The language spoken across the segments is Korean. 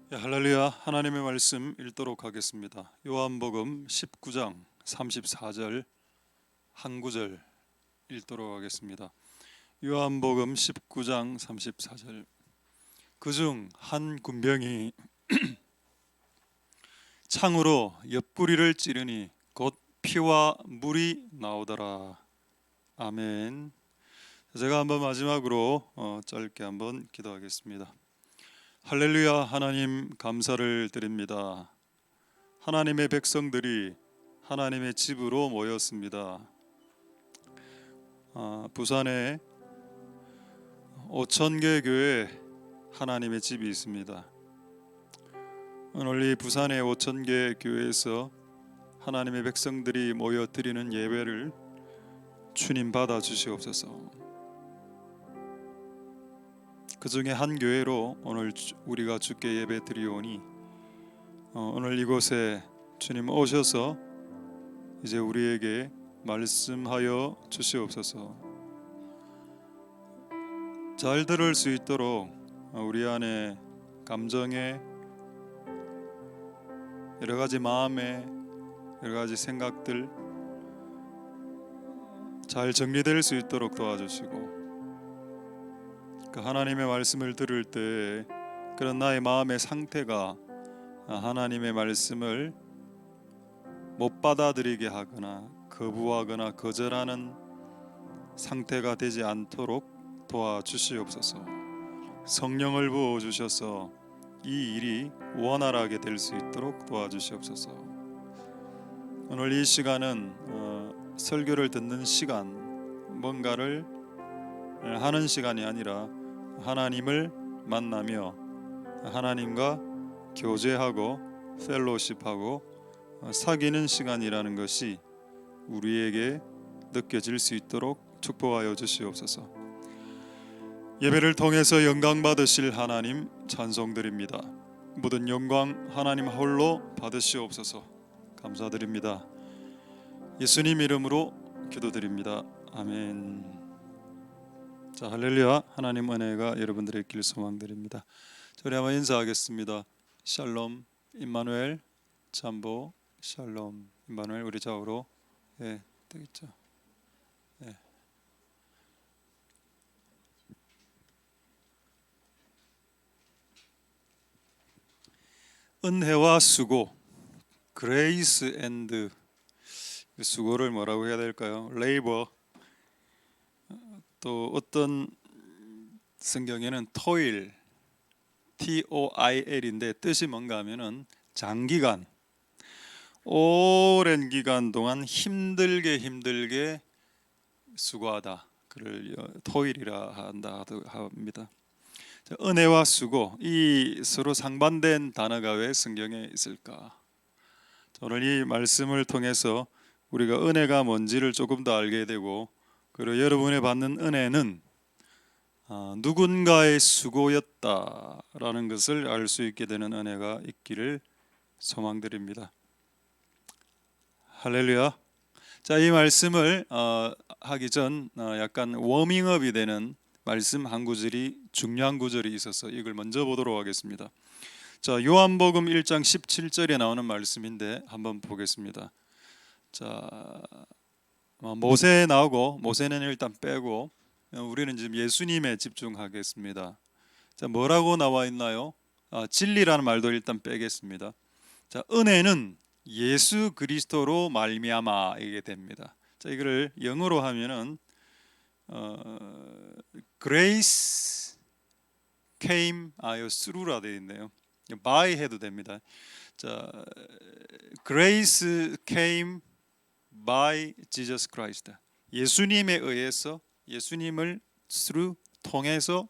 할렐루야. 하나님의 말씀 읽도록 하겠습니다. 요한복음 19장 34절 한 구절 읽도록 하겠습니다. 요한복음 19장 34절. 그중 한 군병이 창으로 옆구리를 찌르니 곧 피와 물이 나오더라. 아멘. 제가 한번 마지막으로 짧게 한번 기도하겠습니다. 할렐루야. 하나님 감사를 드립니다. 하나님의 백성들이 하나님의 집으로 모였습니다. 부산에 5,000개 교회 하나님의 집이 있습니다. 오늘 이 부산의 5,000개 교회에서 하나님의 백성들이 모여 드리는 예배를 주님 받아 주시옵소서. 그 중에 한 교회로 오늘 우리가 주께 예배 드리오니 오늘 이곳에 주님 오셔서 이제 우리에게 말씀하여 주시옵소서. 잘 들을 수 있도록 우리 안에 감정에 여러 가지 마음에 여러 가지 생각들 잘 정리될 수 있도록 도와주시고, 하나님의 말씀을 들을 때 그런 나의 마음의 상태가 하나님의 말씀을 못 받아들이게 하거나 거부하거나 거절하는 상태가 되지 않도록 도와주시옵소서. 성령을 부어주셔서 이 일이 원활하게 될 수 있도록 도와주시옵소서. 오늘 이 시간은 설교를 듣는 시간, 뭔가를 하는 시간이 아니라 하나님을 만나며 하나님과 교제하고 펠로십하고 사귀는 시간이라는 것이 우리에게 느껴질 수 있도록 축복하여 주시옵소서. 예배를 통해서 영광 받으실 하나님 찬송드립니다. 모든 영광 하나님 홀로 받으시옵소서. 감사드립니다. 예수님 이름으로 기도드립니다. 아멘. 자, 할렐루야. 하나님 은혜가 여러분들의 길 소망드립니다. 우리 한번 인사하겠습니다. 샬롬, 임마누엘, 잠보, 샬롬, 임마누엘. 우리 좌우로 되겠죠. 은혜와 수고, 그레이스 앤드, 수고를 뭐라고 해야 될까요? 레이버. 또 어떤 성경에는 토일, TOIL인데 뜻이 뭔가 하면은 장기간, 오랜 기간 동안 힘들게 수고하다, 그를 토일이라 한다 합니다. 은혜와 수고, 이 서로 상반된 단어가 왜 성경에 있을까? 오늘 이 말씀을 통해서 우리가 은혜가 뭔지를 조금 더 알게 되고, 그리고 여러분이 받는 은혜는 누군가의 수고였다라는 것을 알 수 있게 되는 은혜가 있기를 소망드립니다. 할렐루야. 자, 이 말씀을 하기 전 약간 워밍업이 되는 말씀 한 구절이, 중요한 구절이 있어서 이걸 먼저 보도록 하겠습니다. 자, 요한복음 1장 17절에 나오는 말씀인데 한번 보겠습니다. 자, 모세 나오고, 모세는 일단 빼고 우리는 지금 예수님에 집중하겠습니다. 자, 뭐라고 나와 있나요? 진리라는 말도 일단 빼겠습니다. 자, 은혜는 예수 그리스도로 말미암아 이게 됩니다. 자, 이거를 영어로 하면은 grace came through라 되어 있네요. by 해도 됩니다. 자, grace came by Jesus Christ. 예수님에 의해서, 예수님을 through, 통해서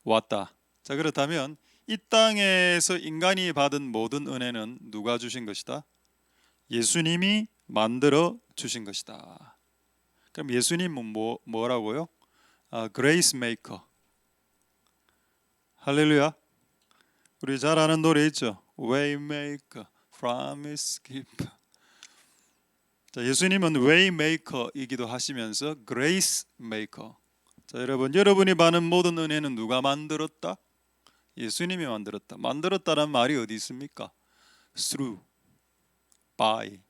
왔다. 자, 그렇다면 이 땅에서 인간이 받은 모든 은혜는 누가 주신 것이다? 예수님이 만들어 주신 것이다. 그럼 예수님은 뭐라고요? Grace Maker. 할렐루야. 우리 잘 아는 노래 있죠? Waymaker, Promise Keeper. 자, 예수님은 Waymaker이기도 하시면서 Grace Maker. 자, 여러분, 여러분이 받는 모든 은혜는 누가 만들었다? 예수님이 만들었다. 만들었다는 말이 어디 있습니까? through, by.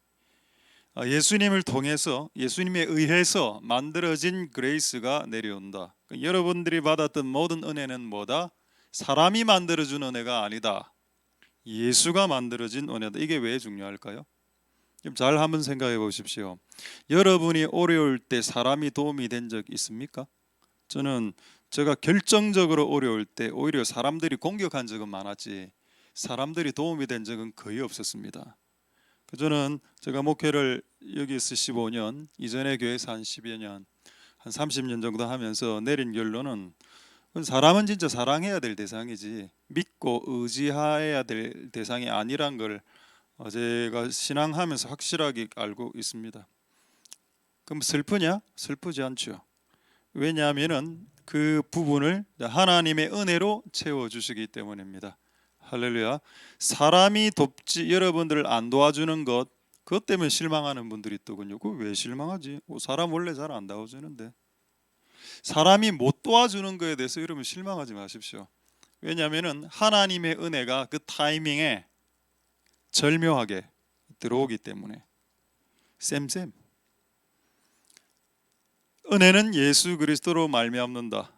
예수님을 통해서, 예수님에 의해서 만들어진 그레이스가 내려온다. 여러분들이 받았던 모든 은혜는 뭐다? 사람이 만들어준 은혜가 아니다. 예수가 만들어진 은혜다. 이게 왜 중요할까요? 좀 잘 한번 생각해 보십시오. 여러분이 어려울 때 사람이 도움이 된 적 있습니까? 저는 제가 결정적으로 어려울 때 오히려 사람들이 공격한 적은 많았지 사람들이 도움이 된 적은 거의 없었습니다. 저는 제가 목회를 여기서 15년, 이전에 교회에서 한 10여 년, 한 30년 정도 하면서 내린 결론은 사람은 진짜 사랑해야 될 대상이지 믿고 의지해야 될 대상이 아니란 걸 제가 신앙하면서 확실하게 알고 있습니다. 그럼 슬프냐? 슬프지 않죠. 왜냐하면은 그 부분을 하나님의 은혜로 채워주시기 때문입니다. 할렐루야. 사람이 돕지 여러분들을 안 도와주는 것, 그것 때문에 실망하는 분들이 있더군요. 그거 왜 실망하지? 사람 원래 잘 안 도와주는데. 사람이 못 도와주는 거에 대해서 여러분 실망하지 마십시오. 왜냐하면은 하나님의 은혜가 그 타이밍에 절묘하게 들어오기 때문에. 쌤. 은혜는 예수 그리스도로 말미암는다.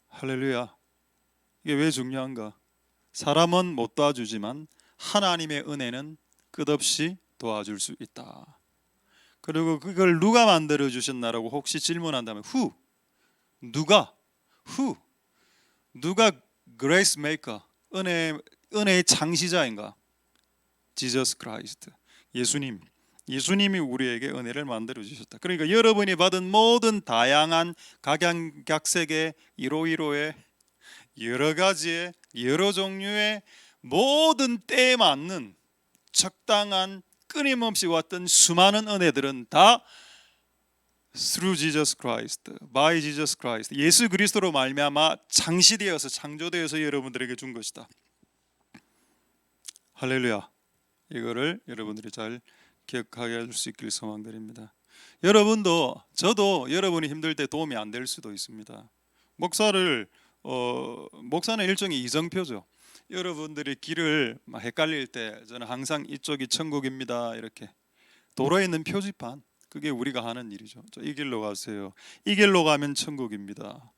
할렐루야. 이게 왜 중요한가? 사람은 못 도와주지만 하나님의 은혜는 끝없이 도와줄 수 있다. 그리고 그걸 누가 만들어 주셨나라고 혹시 질문한다면 누가 grace maker, 은혜의 창시자인가? Jesus Christ, 예수님이 우리에게 은혜를 만들어 주셨다. 그러니까 여러분이 받은 모든 다양한 각양각색의 이로이로의 여러 가지의 여러 종류의 모든 때에 맞는 적당한 끊임없이 왔던 수많은 은혜들은 다 through Jesus Christ, by Jesus Christ, 예수 그리스도로 말미암아 창시되어서 창조되어서 여러분들에게 준 것이다. 할렐루야. 이거를 여러분들이 잘 기억하게 할 수 있기를 소망드립니다. 여러분도 저도 여러분이 힘들 때 도움이 안 될 수도 있습니다. 목사는 일종의 이정표죠. 여러분들이 길을 헷갈릴 때 저는 항상 이쪽이 천국입니다 이렇게 도로에 있는 표지판, 그게 우리가 하는 일이죠. 이 길로 가세요. 이 길로 가면 천국입니다.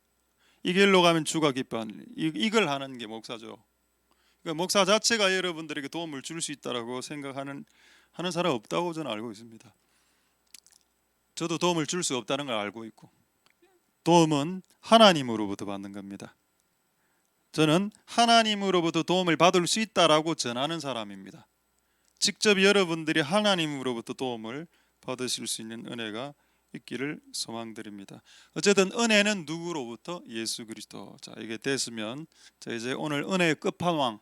이 길로 가면 주가 기뻐하는 이걸 하는 게 목사죠. 그러니까 목사 자체가 여러분들에게 도움을 줄 수 있다라고 생각하는 사람 없다고 저는 알고 있습니다. 저도 도움을 줄 수 없다는 걸 알고 있고, 도움은 하나님으로부터 받는 겁니다. 저는 하나님으로부터 도움을 받을 수 있다라고 전하는 사람입니다. 직접 여러분들이 하나님으로부터 도움을 받으실 수 있는 은혜가 있기를 소망드립니다. 어쨌든 은혜는 누구로부터? 예수 그리스도. 자, 이게 됐으면 자, 이제 오늘 은혜의 끝판왕,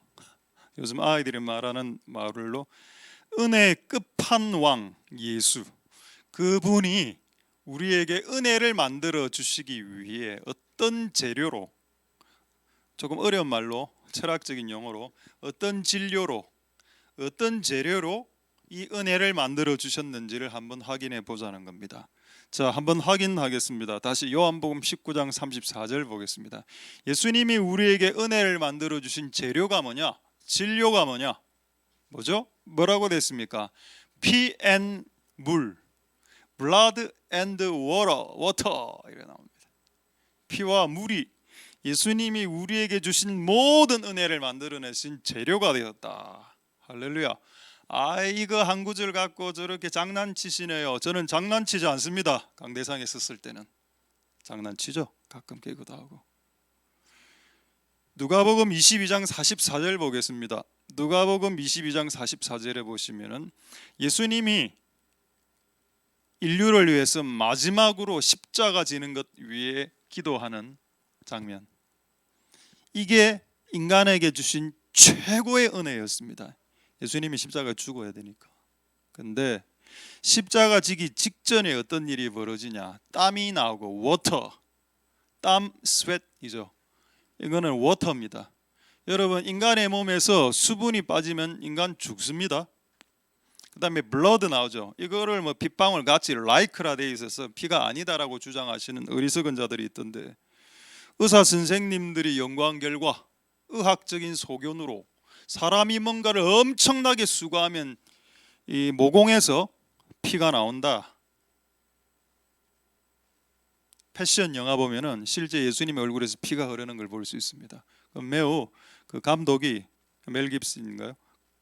요즘 아이들이 말하는 말로 은혜의 끝판왕 예수, 그분이 우리에게 은혜를 만들어 주시기 위해 어떤 재료로, 조금 어려운 말로 철학적인 용어로 어떤 진료로, 어떤 재료로 이 은혜를 만들어 주셨는지를 한번 확인해 보자는 겁니다. 자, 한번 확인하겠습니다. 다시 요한복음 19장 34절 보겠습니다. 예수님이 우리에게 은혜를 만들어 주신 재료가 뭐냐? 진료가 뭐냐? 뭐죠? 뭐라고 됐습니까? 피 앤 물, blood and water 이렇게 나옵니다. 피와 물이 예수님이 우리에게 주신 모든 은혜를 만들어내신 재료가 되었다. 할렐루야. 이거 한 구절 갖고 저렇게 장난치시네요. 저는 장난치지 않습니다. 강대상에 썼을 때는 장난치죠. 가끔 깨기도 하고. 누가복음 22장 44절 보겠습니다. 누가복음 22장 44절에 보시면은 예수님이 인류를 위해서 마지막으로 십자가 지는 것 위에 기도하는 장면. 이게 인간에게 주신 최고의 은혜였습니다. 예수님이 십자가 죽어야 되니까. 근데 십자가 지기 직전에 어떤 일이 벌어지냐? 땀이 나오고 워터, 땀, 스웨트이죠. 이거는 워터입니다. 여러분, 인간의 몸에서 수분이 빠지면 인간 죽습니다. 그 다음에 블러드 나오죠. 이거를 뭐 핏방울 같이 라이크라 돼 있어서 피가 아니다라고 주장하시는 어리석은 자들이 있던데, 의사 선생님들이 연구한 결과 의학적인 소견으로 사람이 뭔가를 엄청나게 수거하면 이 모공에서 피가 나온다. 패션 영화 보면은 실제 예수님의 얼굴에서 피가 흐르는 걸 볼 수 있습니다. 매우 그 감독이 멜 깁슨인가요?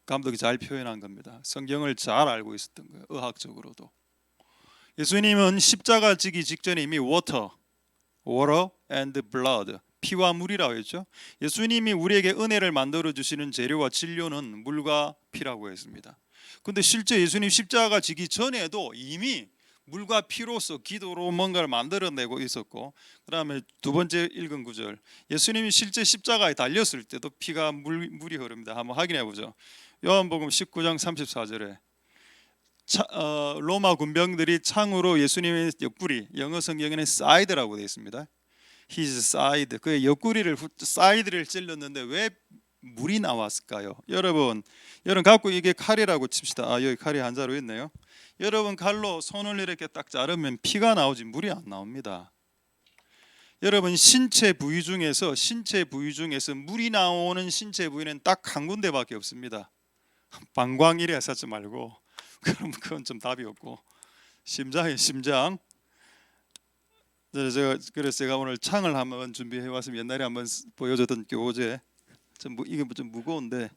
감독이 잘 표현한 겁니다. 성경을 잘 알고 있었던 거예요. 의학적으로도. 예수님은 십자가 지기 직전에 이미 water and blood, 피와 물이라고 했죠. 예수님이 우리에게 은혜를 만들어 주시는 재료와 진료는 물과 피라고 했습니다. 근데 실제 예수님 십자가 지기 전에도 이미 물과 피로서 기도로 뭔가를 만들어내고 있었고, 그 다음에 두 번째 읽은 구절, 예수님이 실제 십자가에 달렸을 때도 피가 물이 흐릅니다. 한번 확인해 보죠. 요한복음 19장 34절에 로마 군병들이 창으로 예수님의 옆구리, 영어 성경에는 side라고 되어 있습니다. His side, 그의 옆구리를 사이드를 찔렀는데 왜 물이 나왔을까요? 여러분 갖고 이게 칼이라고 칩시다. 여기 칼이 한 자루 있네요. 여러분 칼로 손을 이렇게 딱 자르면 피가 나오지 물이 안 나옵니다. 여러분 신체 부위 중에서 물이 나오는 신체 부위는 딱 한 군데밖에 없습니다. 방광이래 하지 말고 그럼 그건 좀 답이 없고, 심장. 그래서 제가 오늘 창을 한번 준비해 왔으면 옛날에 한번 보여줬던 교재. 이게 좀 무거운데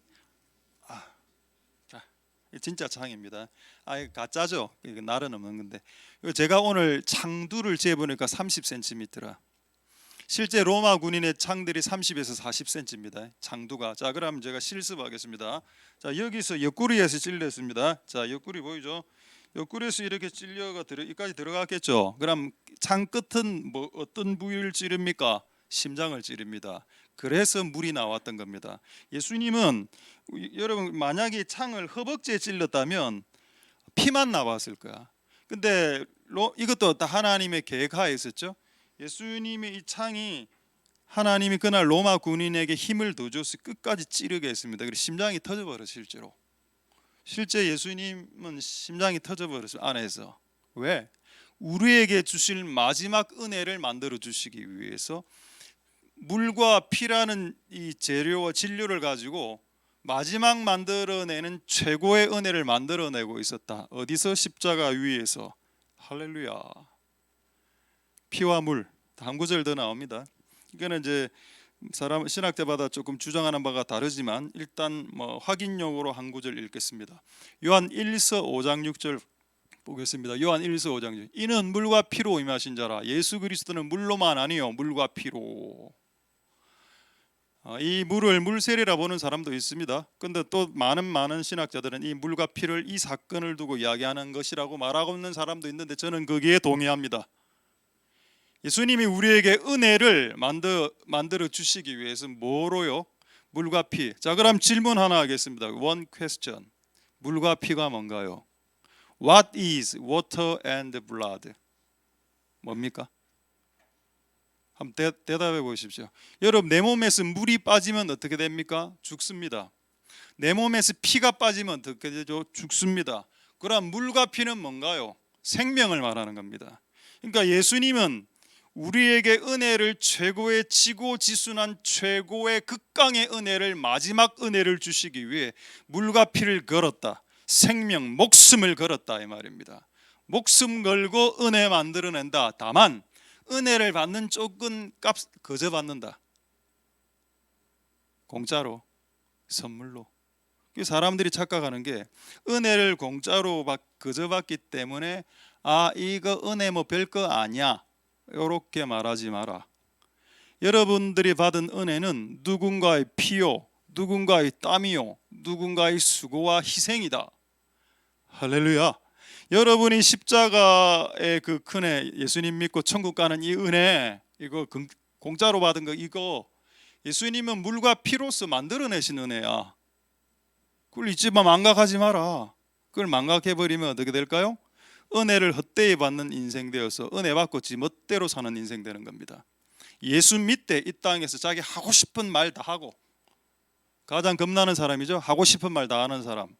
진짜 창입니다. 이거 가짜죠. 이거 날은 없는 건데, 제가 오늘 창두를 재보니까 30cm라. 실제 로마 군인의 창들이 30에서 40cm입니다. 창두가. 자, 그럼 제가 실습하겠습니다. 자, 여기서 옆구리에서 찔렸습니다. 자, 옆구리 보이죠? 옆구리에서 이렇게 찔려가 여기까지 들어갔겠죠. 그럼 창 끝은 뭐 어떤 부위를 찌릅니까? 심장을 찌릅니다. 그래서 물이 나왔던 겁니다. 예수님은 여러분 만약에 창을 허벅지에 찔렀다면 피만 나왔을 거야. 근데 이것도 다 하나님의 계획하에 있었죠. 예수님의 이 창이 하나님이 그날 로마 군인에게 힘을 더 줘서 끝까지 찌르게 했습니다. 그래서 심장이 터져버려. 실제 예수님은 심장이 터져버렸어요. 안에서. 왜? 우리에게 주실 마지막 은혜를 만들어 주시기 위해서 물과 피라는 이 재료와 진료를 가지고 마지막 만들어내는 최고의 은혜를 만들어내고 있었다. 어디서? 십자가 위에서. 할렐루야. 피와 물. 한 구절 더 나옵니다. 이거는 이제 사람 신학자마다 조금 주장하는 바가 다르지만 일단 확인용으로 한 구절 읽겠습니다. 요한 1서 5장 6절 보겠습니다. 요한 1서 5장 6절. 이는 물과 피로 임하신 자라. 예수 그리스도는 물로만 아니요 물과 피로. 이 물을 물세례라 보는 사람도 있습니다. 근데 또 많은 신학자들은 이 물과 피를 이 사건을 두고 이야기하는 것이라고 말하고 있는 사람도 있는데 저는 거기에 동의합니다. 예수님이 우리에게 은혜를 만들어 주시기 위해서 뭐로요? 물과 피. 자, 그럼 질문 하나 하겠습니다. One question. 물과 피가 뭔가요? What is water and blood? 뭡니까? 한번 대답해 보십시오. 여러분, 내 몸에서 물이 빠지면 어떻게 됩니까? 죽습니다. 내 몸에서 피가 빠지면 어떻게 되죠? 죽습니다. 그럼 물과 피는 뭔가요? 생명을 말하는 겁니다. 그러니까 예수님은 우리에게 은혜를 최고의 지고지순한 최고의 극강의 은혜를 마지막 은혜를 주시기 위해 물과 피를 걸었다. 생명, 목숨을 걸었다 이 말입니다. 목숨 걸고 은혜 만들어낸다. 다만 은혜를 받는 쪽은 거저 받는다. 공짜로, 선물로. 사람들이 착각하는 게 은혜를 공짜로 거저 받기 때문에 이거 은혜 별거 아니야 이렇게 말하지 마라. 여러분들이 받은 은혜는 누군가의 피요, 누군가의 땀이요, 누군가의 수고와 희생이다. 할렐루야. 여러분이 십자가의 그 큰애 예수님 믿고 천국 가는 이 은혜, 이거 공짜로 받은 거, 이거 예수님은 물과 피로서 만들어내신 은혜야. 그걸 잊지 마. 망각하지 마라. 그걸 망각해버리면 어떻게 될까요? 은혜를 헛되이 받는 인생 되어서 은혜 받고 지 멋대로 사는 인생 되는 겁니다. 예수 믿되 이 땅에서 자기 하고 싶은 말 다 하고, 가장 겁나는 사람이죠. 하고 싶은 말 다 하는 사람.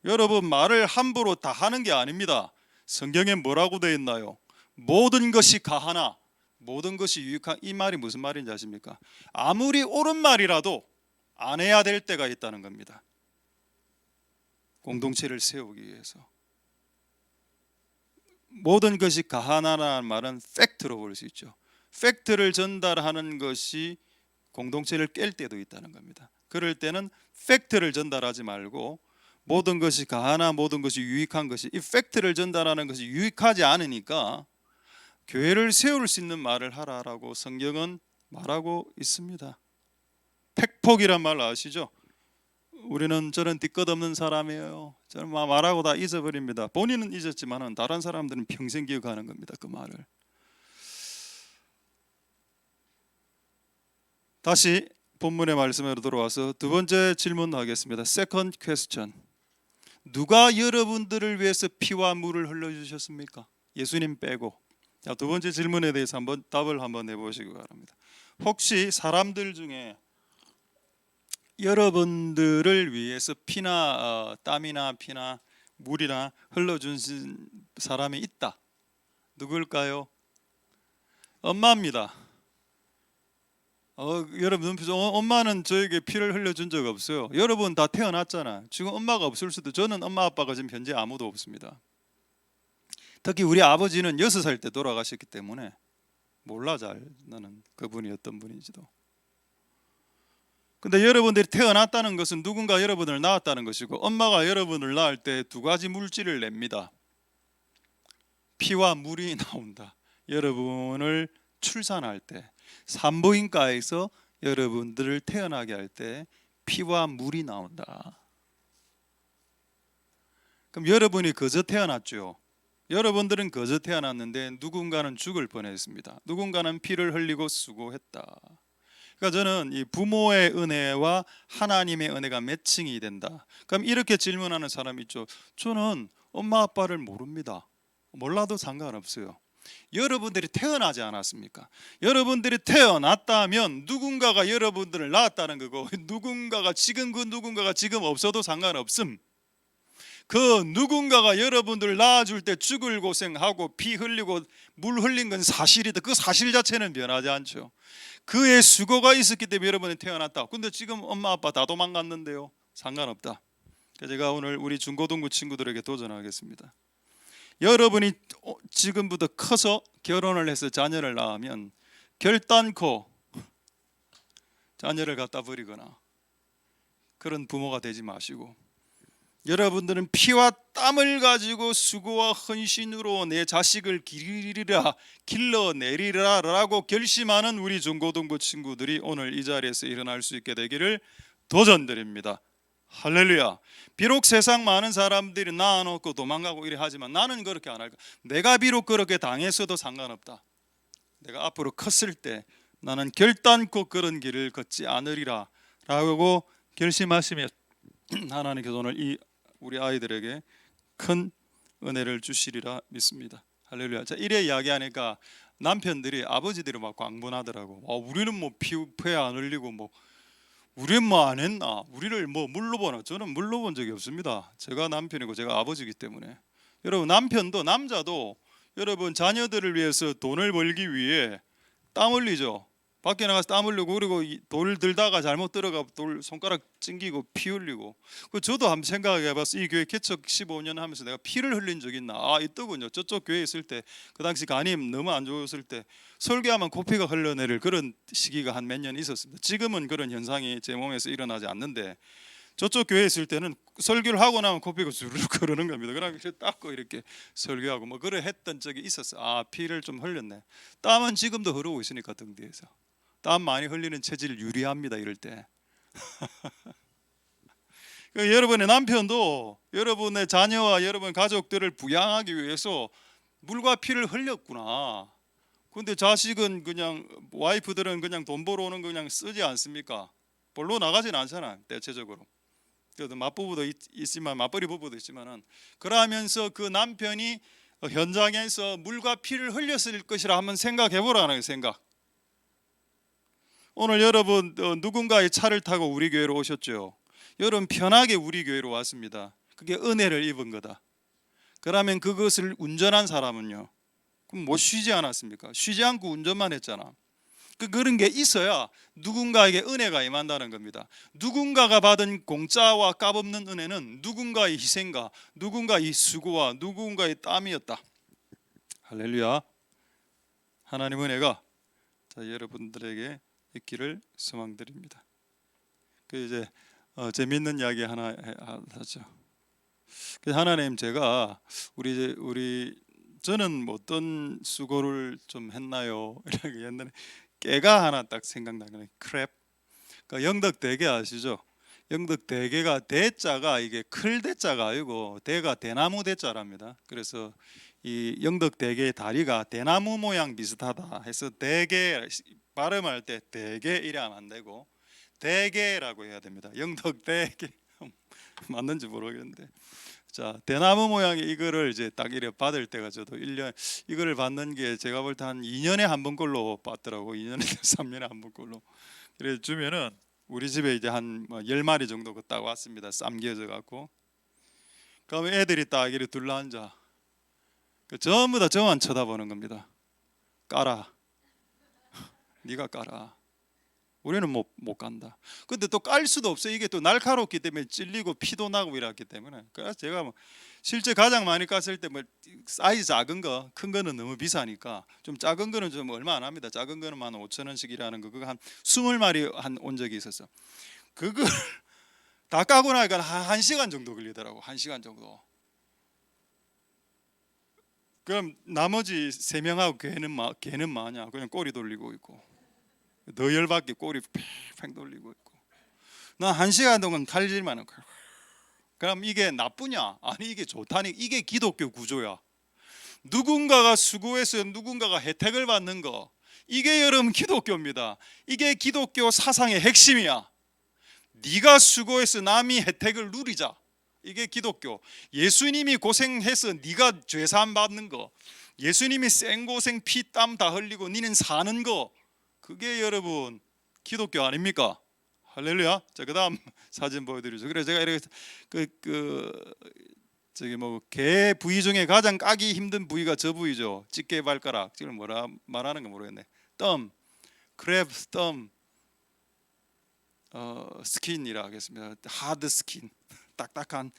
여러분, 말을 함부로 다 하는 게 아닙니다. 성경에 뭐라고 되어 있나요? 모든 것이 가하나 모든 것이 유익한. 이 말이 무슨 말인지 아십니까? 아무리 옳은 말이라도 안 해야 될 때가 있다는 겁니다. 공동체를 세우기 위해서. 모든 것이 가하나라는 말은 팩트로 볼 수 있죠. 팩트를 전달하는 것이 공동체를 깰 때도 있다는 겁니다. 그럴 때는 팩트를 전달하지 말고 모든 것이 가하나 모든 것이 유익한 것이, 이 팩트를 전달하는 것이 유익하지 않으니까 교회를 세울 수 있는 말을 하라라고 성경은 말하고 있습니다. 팩폭이란 말 아시죠? 저는 뒤끝 없는 사람이에요. 저는 말하고 다 잊어버립니다. 본인은 잊었지만 다른 사람들은 평생 기억하는 겁니다. 그 말을. 다시 본문의 말씀으로 돌아와서 두 번째 질문하겠습니다. Second question. 누가 여러분들을 위해서 피와 물을 흘려주셨습니까? 예수님 빼고. 자, 두 번째 질문에 대해서 답을 한번 해보시기 바랍니다. 혹시 사람들 중에 여러분들을 위해서 피나 땀이나 피나 물이나 흘러준 사람이 있다. 누굴까요? 엄마입니다. 여러분, 엄마는 저에게 피를 흘려준 적 없어요. 여러분 다 태어났잖아. 지금 엄마가 없을 수도. 저는 엄마 아빠가 지금 현재 아무도 없습니다. 특히 우리 아버지는 6살 때 돌아가셨기 때문에 몰라 잘 나는 그분이 어떤 분인지도. 근데 여러분들이 태어났다는 것은 누군가 여러분을 낳았다는 것이고, 엄마가 여러분을 낳을 때 두 가지 물질을 냅니다. 피와 물이 나온다. 여러분을 출산할 때, 산부인과에서 여러분들을 태어나게 할 때 피와 물이 나온다. 그럼 여러분이 거저 태어났죠. 여러분들은 거저 태어났는데 누군가는 죽을 뻔했습니다. 누군가는 피를 흘리고 수고했다. 그러니까 저는 이 부모의 은혜와 하나님의 은혜가 매칭이 된다. 그럼 이렇게 질문하는 사람이 있죠. 저는 엄마 아빠를 모릅니다. 몰라도 상관없어요. 여러분들이 태어나지 않았습니까? 여러분들이 태어났다면 누군가가 여러분들을 낳았다는 거고, 누군가가 지금 없어도 상관없음. 그 누군가가 여러분들을 낳아줄 때 죽을 고생하고 피 흘리고 물 흘린 건 사실이다. 그 사실 자체는 변하지 않죠. 그의 수고가 있었기 때문에 여러분이 태어났다. 근데 지금 엄마 아빠 다 도망갔는데요. 상관없다. 제가 오늘 우리 중고등부 친구들에게 도전하겠습니다. 여러분이 지금부터 커서 결혼을 해서 자녀를 낳으면 결단코 자녀를 갖다 버리거나 그런 부모가 되지 마시고, 여러분들은 피와 땀을 가지고 수고와 헌신으로 내 자식을 길러내리라 라고 결심하는 우리 중고등부 친구들이 오늘 이 자리에서 일어날 수 있게 되기를 도전드립니다. 할렐루야. 비록 세상 많은 사람들이 낳아놓고 도망가고 이래 하지만 나는 그렇게 안 할 거야. 내가 비록 그렇게 당했어도 상관없다. 내가 앞으로 컸을 때 나는 결단코 그런 길을 걷지 않으리라 라고 결심하시면 하나님께서 오늘 우리 아이들에게 큰 은혜를 주시리라 믿습니다. 할렐루야. 자, 이래 이야기하니까 남편들이, 아버지들이 막 광분하더라고. 우리는 뭐 피에 안 흘리고 우리는 안 했나? 우리를 물러보나? 저는 물러본 적이 없습니다. 제가 남편이고 제가 아버지이기 때문에. 여러분, 남자도 여러분 자녀들을 위해서 돈을 벌기 위해 땀 흘리죠. 밖에 나가서 땀 흘리고, 그리고 돌 들다가 잘못 들어가 돌 손가락 찡기고 피 흘리고. 저도 한번 생각해봤어. 이 교회 개척 15년 하면서 내가 피를 흘린 적 있나? 있더군요. 저쪽 교회에 있을 때, 그 당시 간이 너무 안 좋았을 때 설교하면 코피가 흘러내릴 그런 시기가 한 몇 년 있었습니다. 지금은 그런 현상이 제 몸에서 일어나지 않는데, 저쪽 교회에 있을 때는 설교를 하고 나면 코피가 주르륵 흐르는 겁니다. 그러면 닦고 이렇게 설교하고 그래 했던 적이 있었어. 피를 좀 흘렸네. 땀은 지금도 흐르고 있으니까 등 뒤에서. 땀 많이 흘리는 체질 유리합니다. 이럴 때. 여러분의 남편도 여러분의 자녀와 여러분 가족들을 부양하기 위해서 물과 피를 흘렸구나. 근데 자식은 그냥, 와이프들은 그냥 돈 벌어오는 거 그냥 쓰지 않습니까? 볼로 나가진 않잖아. 대체적으로. 그래도 맞부부도 있지만, 맞벌이 부부도 있지만은, 그러면서 그 남편이 현장에서 물과 피를 흘렸을 것이라 한번 생각해 보라는 생각. 오늘 여러분 누군가의 차를 타고 우리 교회로 오셨죠. 여러분 편하게 우리 교회로 왔습니다. 그게 은혜를 입은 거다. 그러면 그것을 운전한 사람은요, 그럼 못 쉬지 않았습니까? 쉬지 않고 운전만 했잖아. 그런 게 있어야 누군가에게 은혜가 임한다는 겁니다. 누군가가 받은 공짜와 값없는 은혜는 누군가의 희생과 누군가의 수고와 누군가의 땀이었다. 할렐루야. 하나님 은혜가 여러분들에게 있기를 소망드립니다. 이제 재밌는 이야기 하나 하죠. 하나님, 제가 저는 뭐 어떤 수고를 좀 했나요? 이렇게 옛날에 깨가 하나 딱 생각나는 크랩. 그러니까 영덕대게 아시죠? 영덕대게가 대자가 이게 클 대자가 아니고 대가 대나무 대자랍니다. 그래서 이 영덕대게의 다리가 대나무 모양 비슷하다 해서 대게 발음할 때 대게 이래면 안 되고 대게라고 해야 됩니다. 영덕대게 맞는지 모르겠는데, 자, 대나무 모양의 이거를 이제 딱 이래 받을 때가 저도 1년 이거를 받는 게 제가 볼 때 한 2년에 한 번 꼴로 받더라고. 2년에 3년에 한 번 꼴로. 그래 주면은 우리 집에 이제 한 10마리 정도 딱 왔습니다. 쌈겨져 갖고. 그러면 애들이 딱 이렇게 둘러앉아. 전부 다 저만 쳐다보는 겁니다. 까라. 네가 까라. 우리는 못 간다. 근데 또 깔 수도 없어. 이게 또 날카롭기 때문에 찔리고 피도 나고 이랬기 때문에. 그래서 제가 실제 가장 많이 깠을 때 사이즈 작은 거, 큰 거는 너무 비싸니까 좀 작은 거는 좀 얼마 안 합니다. 작은 거는 한 5,000원씩이라는 거, 그거 한 20마리 온 적이 있었어. 그걸 다 까고 나니까 한 1시간 정도 걸리더라고. 1시간 정도. 그럼 나머지 3명하고 걔는 마냐? 그냥 꼬리 돌리고 있고. 더 열받게 꼬리 팽 돌리고 있고. 난 1시간 동안 칼질만 하고. 그럼 이게 나쁘냐? 아니, 이게 좋다니. 이게 기독교 구조야. 누군가가 수고해서 누군가가 혜택을 받는 거, 이게 여러분 기독교입니다. 이게 기독교 사상의 핵심이야. 네가 수고해서 남이 혜택을 누리자. 이게 기독교. 예수님이 고생해서 네가 죄사함 받는 거, 예수님이 생고생 피땀 다 흘리고 니는 사는 거, 그게 여러분 기독교 아닙니까? 할렐루야. 자, 그다음 사진 보여드리죠. 그래서 제가 이렇게 개 부위 중에 가장 까기 힘든 부위가 저 부위죠. 집게 발가락. 지금 뭐라 말하는 거 모르겠네. 덤, 크랩 덤, 스킨이라 하겠습니다. 하드 스킨, 딱딱한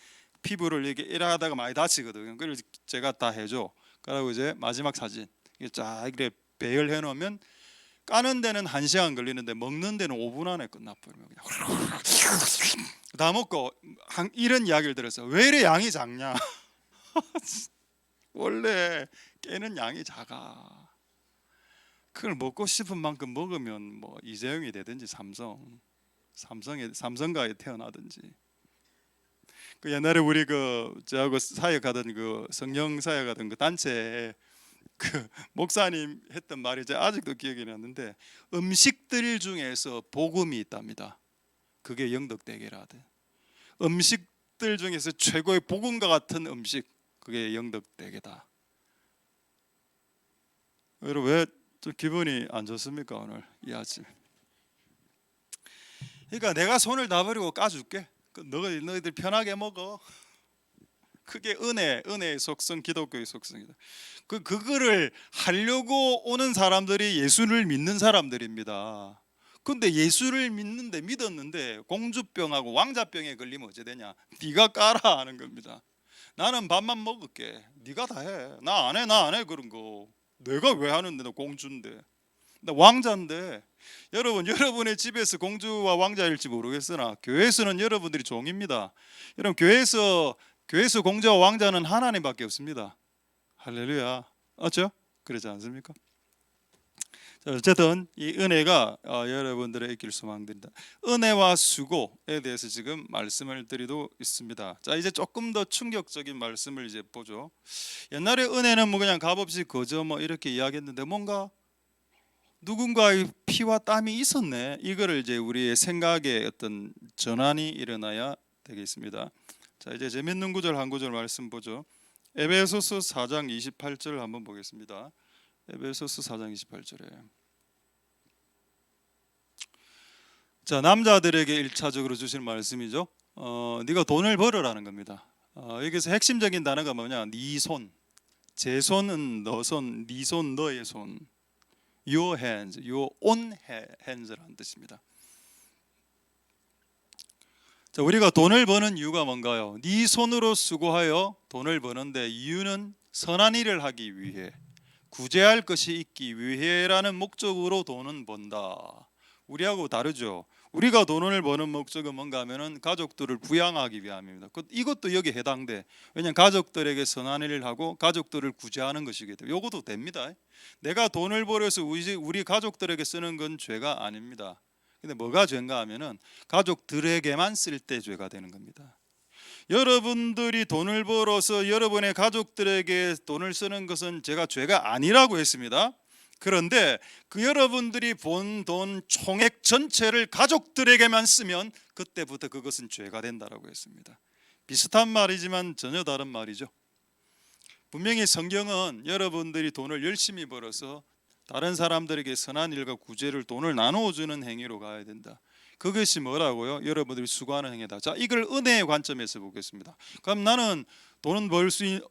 피부를 이렇게 하다가 많이 다치거든요. 그래서 제가 다 해줘. 그리고 이제 마지막 사진, 이게 쫙 이렇게 배열해 놓으면 까는 데는 1시간 걸리는데 먹는 데는 5분 안에 끝나버리면 그냥 다 먹고 이런 이야기를 들었어요. 왜 이래 양이 작냐? 원래 깨는 양이 작아. 그걸 먹고 싶은 만큼 먹으면 뭐 이재용이 되든지 삼성가에 태어나든지. 그 옛날에 우리 저하고 사역하던 성령 사역하던 단체에 목사님 했던 말이 제가 아직도 기억이 났는데, 음식들 중에서 복음이 있답니다. 그게 영덕대게라대. 음식들 중에서 최고의 복음과 같은 음식, 그게 영덕대게다. 여러분, 왜 좀 기분이 안 좋습니까 오늘 이 아침? 그러니까 내가 손을 다 버리고 까줄게. 너희들 편하게 먹어. 그게 은혜의 속성, 기독교의 속성이다. 그거를 하려고 오는 사람들이 예수를 믿는 사람들입니다. 근데 예수를 믿었는데 공주병하고 왕자병에 걸리면 어째 되냐? 네가 까라 하는 겁니다. 나는 밥만 먹을게. 네가 다 해. 나 안 해 그런 거. 내가 왜 하는데? 너 공주인데. 나 왕자인데. 여러분의 집에서 공주와 왕자일지 모르겠으나 교회에서는 여러분들이 종입니다. 여러분, 교회에서 공주와 왕자는 하나님밖에 없습니다. 할렐루야. 맞죠? 그렇지 않습니까? 자, 어쨌든 이 은혜가 여러분들의 있길 소망드립니다. 은혜와 수고에 대해서 지금 말씀을 드리고 있습니다. 자, 이제 조금 더 충격적인 말씀을 이제 보죠. 옛날에 은혜는 뭐 그냥 값없이 거저 뭐 이렇게 이야기했는데, 뭔가 누군가의 피와 땀이 있었네. 이거를 이제 우리의 생각에 어떤 전환이 일어나야 되겠습니다. 자, 이제 재밌는 구절 한 구절 말씀 보죠. 에베소서 4장 28절 한번 보겠습니다. 에베소서 4장 28절에, 자, 남자들에게 1차적으로 주신 말씀이죠. 네가 돈을 벌으라는 겁니다. 여기서 핵심적인 단어가 뭐냐? 네 손, 제 손은 너 손, 네 손 너의 손. your hands, your own hands라는 뜻입니다. 자, 우리가 돈을 버는 이유가 뭔가요? 네 손으로 수고하여 돈을 버는데 이유는 선한 일을 하기 위해, 구제할 것이 있기 위해라는 목적으로 돈은 번다. 우리하고 다르죠. 우리가 돈을 버는 목적은 뭔가 하면은 가족들을 부양하기 위함입니다. 이것도 여기에 해당돼. 왜냐하면 가족들에게 선한 일을 하고 가족들을 구제하는 것이기 때문에 이것도 됩니다. 내가 돈을 벌어서 우리 가족들에게 쓰는 건 죄가 아닙니다. 근데 뭐가 죄인가 하면은 가족들에게만 쓸 때 죄가 되는 겁니다. 여러분들이 돈을 벌어서 여러분의 가족들에게 돈을 쓰는 것은 제가 죄가 아니라고 했습니다. 그런데 그 여러분들이 번 돈 총액 전체를 가족들에게만 쓰면 그때부터 그것은 죄가 된다라고 했습니다. 비슷한 말이지만 전혀 다른 말이죠. 분명히 성경은 여러분들이 돈을 열심히 벌어서 다른 사람들에게 선한 일과 구제를 돈을 나누어 주는 행위로 가야 된다. 그것이 뭐라고요? 여러분들이 수고하는 행위다. 자, 이걸 은혜의 관점에서 보겠습니다. 그럼 나는 돈은 벌 수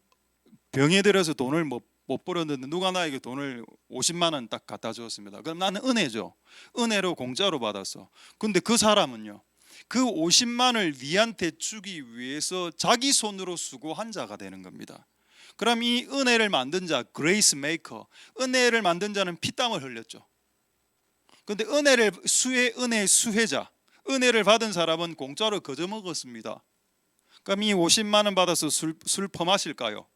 병에 들어서 돈을 못 벌었는데 누가 나에게 돈을 50만 원 딱 갖다 주었습니다. 그럼 나는 은혜죠. 은혜로 공짜로 받았어. 근데 그 사람은요, 그 50만을 니한테 주기 위해서 자기 손으로 수고한 자가 되는 겁니다. 그럼 이 은혜를 만든 자, 그레이스 메이커, 은혜를 만든 자는 피땀을 흘렸죠. 근데 은혜의 수혜자, 은혜를 받은 사람은 공짜로 거저 먹었습니다. 그럼 이 50만 원 받아서 술 퍼마실까요?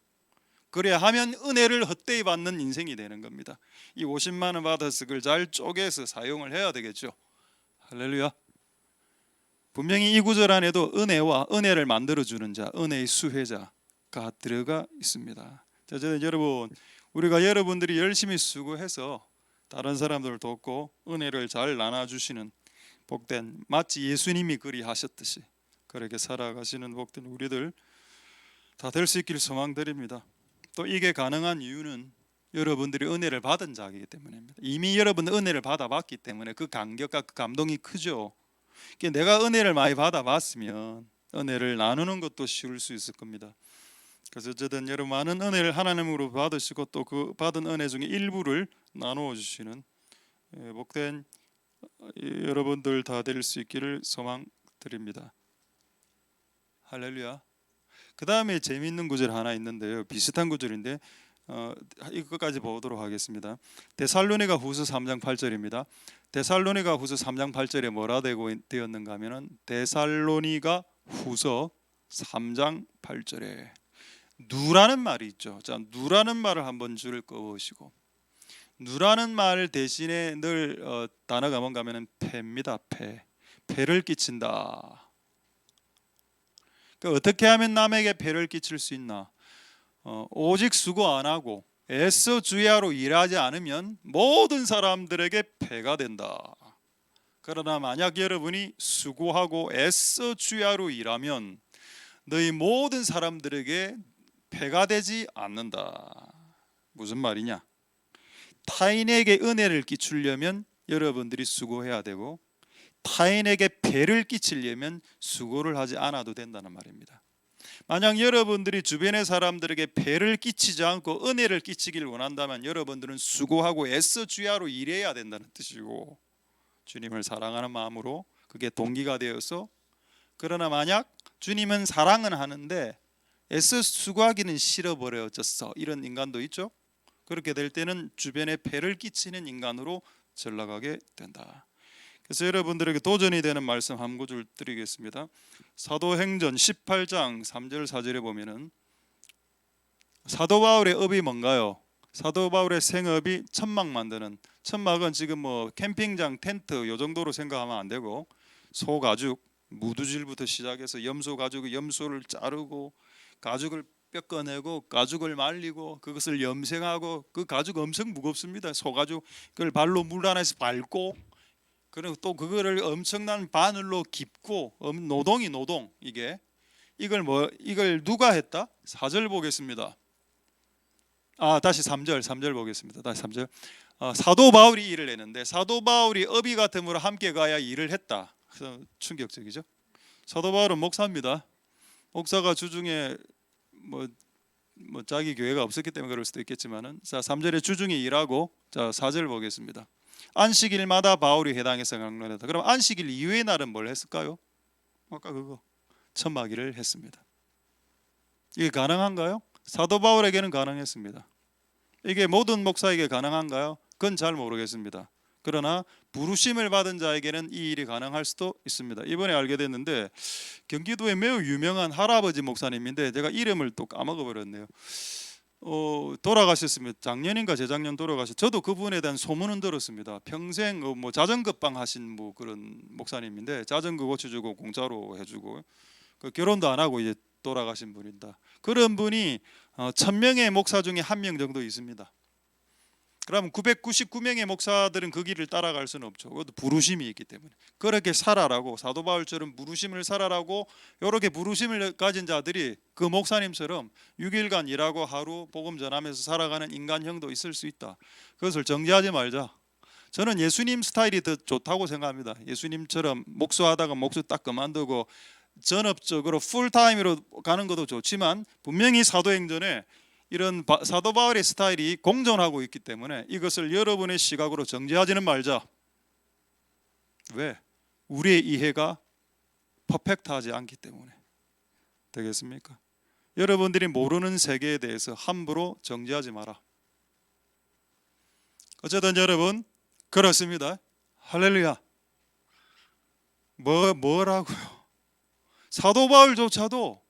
그래야 하면 은혜를 헛되이 받는 인생이 되는 겁니다. 이 50만 원 받아서 그걸 잘 쪼개서 사용을 해야 되겠죠. 할렐루야. 분명히 이 구절 안에도 은혜와 은혜를 만들어주는 자, 은혜의 수혜자가 들어가 있습니다. 자, 저는 여러분, 우리가 여러분들이 열심히 수고해서 다른 사람들을 돕고 은혜를 잘 나눠주시는 복된, 마치 예수님이 그리하셨듯이 그렇게 살아가시는 복된 우리들 다 될 수 있기를 소망드립니다. 또 이게 가능한 이유는 여러분들이 은혜를 받은 자이기 때문입니다. 이미 여러분 은혜를 받아봤기 때문에 그 감격과 그 감동이 크죠. 내가 은혜를 많이 받아봤으면 은혜를 나누는 것도 쉬울 수 있을 겁니다. 그래서 어쨌든 여러분 많은 은혜를 하나님으로 받으시고 또 그 받은 은혜 중에 일부를 나누어 주시는 복된 여러분들 다 될 수 있기를 소망드립니다. 할렐루야. 그 다음에 재미있는 구절 하나 있는데요. 비슷한 구절인데 이것까지 보도록 하겠습니다. 데살로니가 후서 3장 8절입니다. 데살로니가 후서 3장 8절에 뭐라 되었는가 하면은 데살로니가 후서 3장 8절에 누라는 말이 있죠. 자, 누라는 말을 한번 줄을 꺼보시고, 누라는 말 대신에 늘 단어가 뭔가 하면은 패입니다. 패를 끼친다. 그러니까 어떻게 하면 남에게 패를 끼칠 수 있나? 오직 수고 안 하고 애써 주야로 일하지 않으면 모든 사람들에게 패가 된다. 그러나 만약 여러분이 수고하고 애써 주야로 일하면 너희 모든 사람들에게 패가 되지 않는다. 무슨 말이냐? 타인에게 은혜를 끼치려면 여러분들이 수고해야 되고 타인에게 배를 끼치려면 수고를 하지 않아도 된다는 말입니다. 만약 여러분들이 주변의 사람들에게 배를 끼치지 않고 은혜를 끼치기를 원한다면 여러분들은 수고하고 애써 주야로 일해야 된다는 뜻이고, 주님을 사랑하는 마음으로 그게 동기가 되어서, 그러나 만약 주님은 사랑은 하는데 애써 수고하기는 싫어버려졌어, 이런 인간도 있죠. 그렇게 될 때는 주변에 배를 끼치는 인간으로 전락하게 된다. 그래서 여러분들에게 도전이 되는 말씀 한 구절 드리겠습니다. 사도행전 18장 3절 4절에 보면은 사도 바울의 업이 뭔가요? 사도 바울의 생업이 천막 만드는, 천막은 지금 뭐 캠핑장 텐트 요 정도로 생각하면 안 되고, 소 가죽 무두질부터 시작해서 염소 가죽, 염소를 자르고 가죽을 뼈꺼내고 가죽을 말리고 그것을 염색하고, 그 가죽 엄청 무겁습니다. 소 가죽 그걸 발로 물 안에서 밟고, 그리고 또 그거를 엄청난 바늘로 깁고, 노동 이걸 누가 했다? 4절 보겠습니다. 다시 3절 보겠습니다. 다시 3절. 사도 바울이 일을 했는데 사도 바울이 어비 같음으로 함께 가야 일을 했다. 그래서 충격적이죠. 사도 바울은 목사입니다. 목사가 주중에 뭐 자기 교회가 없었기 때문에 그럴 수도 있겠지만은, 자 3절에 주중에 일하고 자, 4절 보겠습니다. 안식일마다 바울이 회당에서 강론하다. 그럼 안식일 이외의 날은 뭘 했을까요? 아까 그거 천막일을 했습니다. 이게 가능한가요? 사도 바울에게는 가능했습니다. 이게 모든 목사에게 가능한가요? 그건 잘 모르겠습니다. 그러나 부르심을 받은 자에게는 이 일이 가능할 수도 있습니다. 이번에 알게 됐는데 경기도에 매우 유명한 할아버지 목사님인데 제가 이름을 또 까먹어 버렸네요. 돌아가셨습니다. 작년인가 재작년 돌아가셨. 저도 그분에 대한 소문은 들었습니다. 평생 뭐 자전거방 하신 뭐 그런 목사님인데 자전거 고쳐주고 공짜로 해주고 그 결혼도 안 하고 이제 돌아가신 분이다. 그런 분이 1000명의 목사 중에 1명 정도 있습니다. 그럼 999명의 목사들은 그 길을 따라갈 수는 없죠. 그것도 부르심이 있기 때문에 그렇게 살아라고, 사도 바울처럼 부르심을 살아라고, 이렇게 부르심을 가진 자들이 그 목사님처럼 6일간 일하고 하루 복음 전하면서 살아가는 인간형도 있을 수 있다. 그것을 정죄하지 말자. 저는 예수님 스타일이 더 좋다고 생각합니다. 예수님처럼 목수하다가 목수 딱 그만두고 전업적으로 풀타임으로 가는 것도 좋지만 분명히 사도행전에 이런 사도 바울의 스타일이 공존하고 있기 때문에 이것을 여러분의 시각으로 정죄하지는 말자. 왜? 우리의 이해가 퍼펙트하지 않기 때문에. 되겠습니까? 여러분들이 모르는 세계에 대해서 함부로 정죄하지 마라. 어쨌든 여러분 그렇습니다. 할렐루야. 뭐라고요? 사도 바울조차도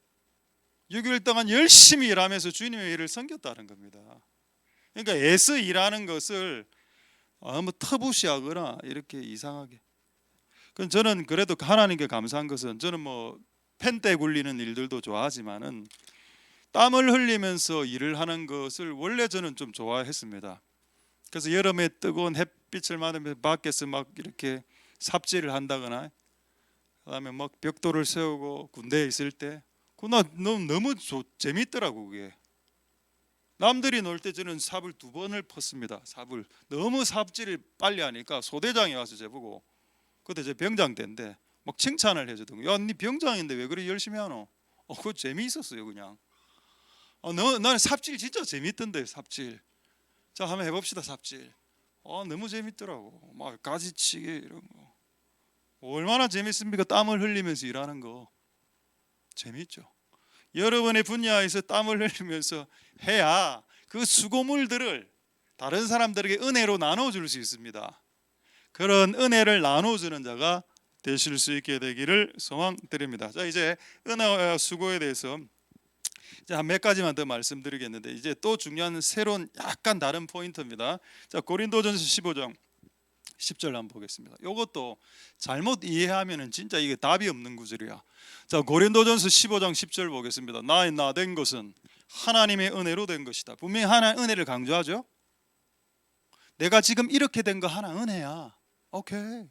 6일 동안 열심히 일하면서 주님의 일을 섬겼다는 겁니다. 그러니까 애써 일하는 것을 뭐 터부시하거나 이렇게 이상하게. 저는 그래도 하나님께 감사한 것은, 저는 뭐 펜대 굴리는 일들도 좋아하지만은 땀을 흘리면서 일을 하는 것을 원래 저는 좀 좋아했습니다. 그래서 여름에 뜨거운 햇빛을 맞으면서 밖에서 막 이렇게 삽질을 한다거나, 그다음에 막 벽돌을 세우고 군대에 있을 때 그나 너무 재밌더라고. 그게 남들이 놀 때 저는 삽을 2번을 펐습니다. 삽을 너무 삽질을 빨리 하니까 소대장이 와서 저보고, 그때 제 병장 때인데 막 칭찬을 해주더군요. 야, 네 병장인데 왜 그래 열심히 하노? 그거 재미있었어요. 그냥 나는 삽질 진짜 재밌던데. 삽질 자 한번 해봅시다. 삽질 너무 재밌더라고. 막 가지치기 이런 거 얼마나 재밌습니까? 땀을 흘리면서 일하는 거 재밌죠. 여러분의 분야에서 땀을 흘리면서 해야 그 수고물들을 다른 사람들에게 은혜로 나눠줄 수 있습니다. 그런 은혜를 나눠주는 자가 되실 수 있게 되기를 소망드립니다. 자, 이제 은혜와 수고에 대해서 몇 가지만 더 말씀드리겠는데, 이제 또 중요한 새로운 약간 다른 포인트입니다. 자, 고린도전서 15장 10절 한번 보겠습니다. 이것도 잘못 이해하면은 진짜 이게 답이 없는 구절이야. 자, 고린도전서 15장 10절 보겠습니다. 나 된 것은 하나님의 은혜로 된 것이다. 분명히 하나님의 은혜를 강조하죠. 내가 지금 이렇게 된 거 하나 은혜야. 오케이.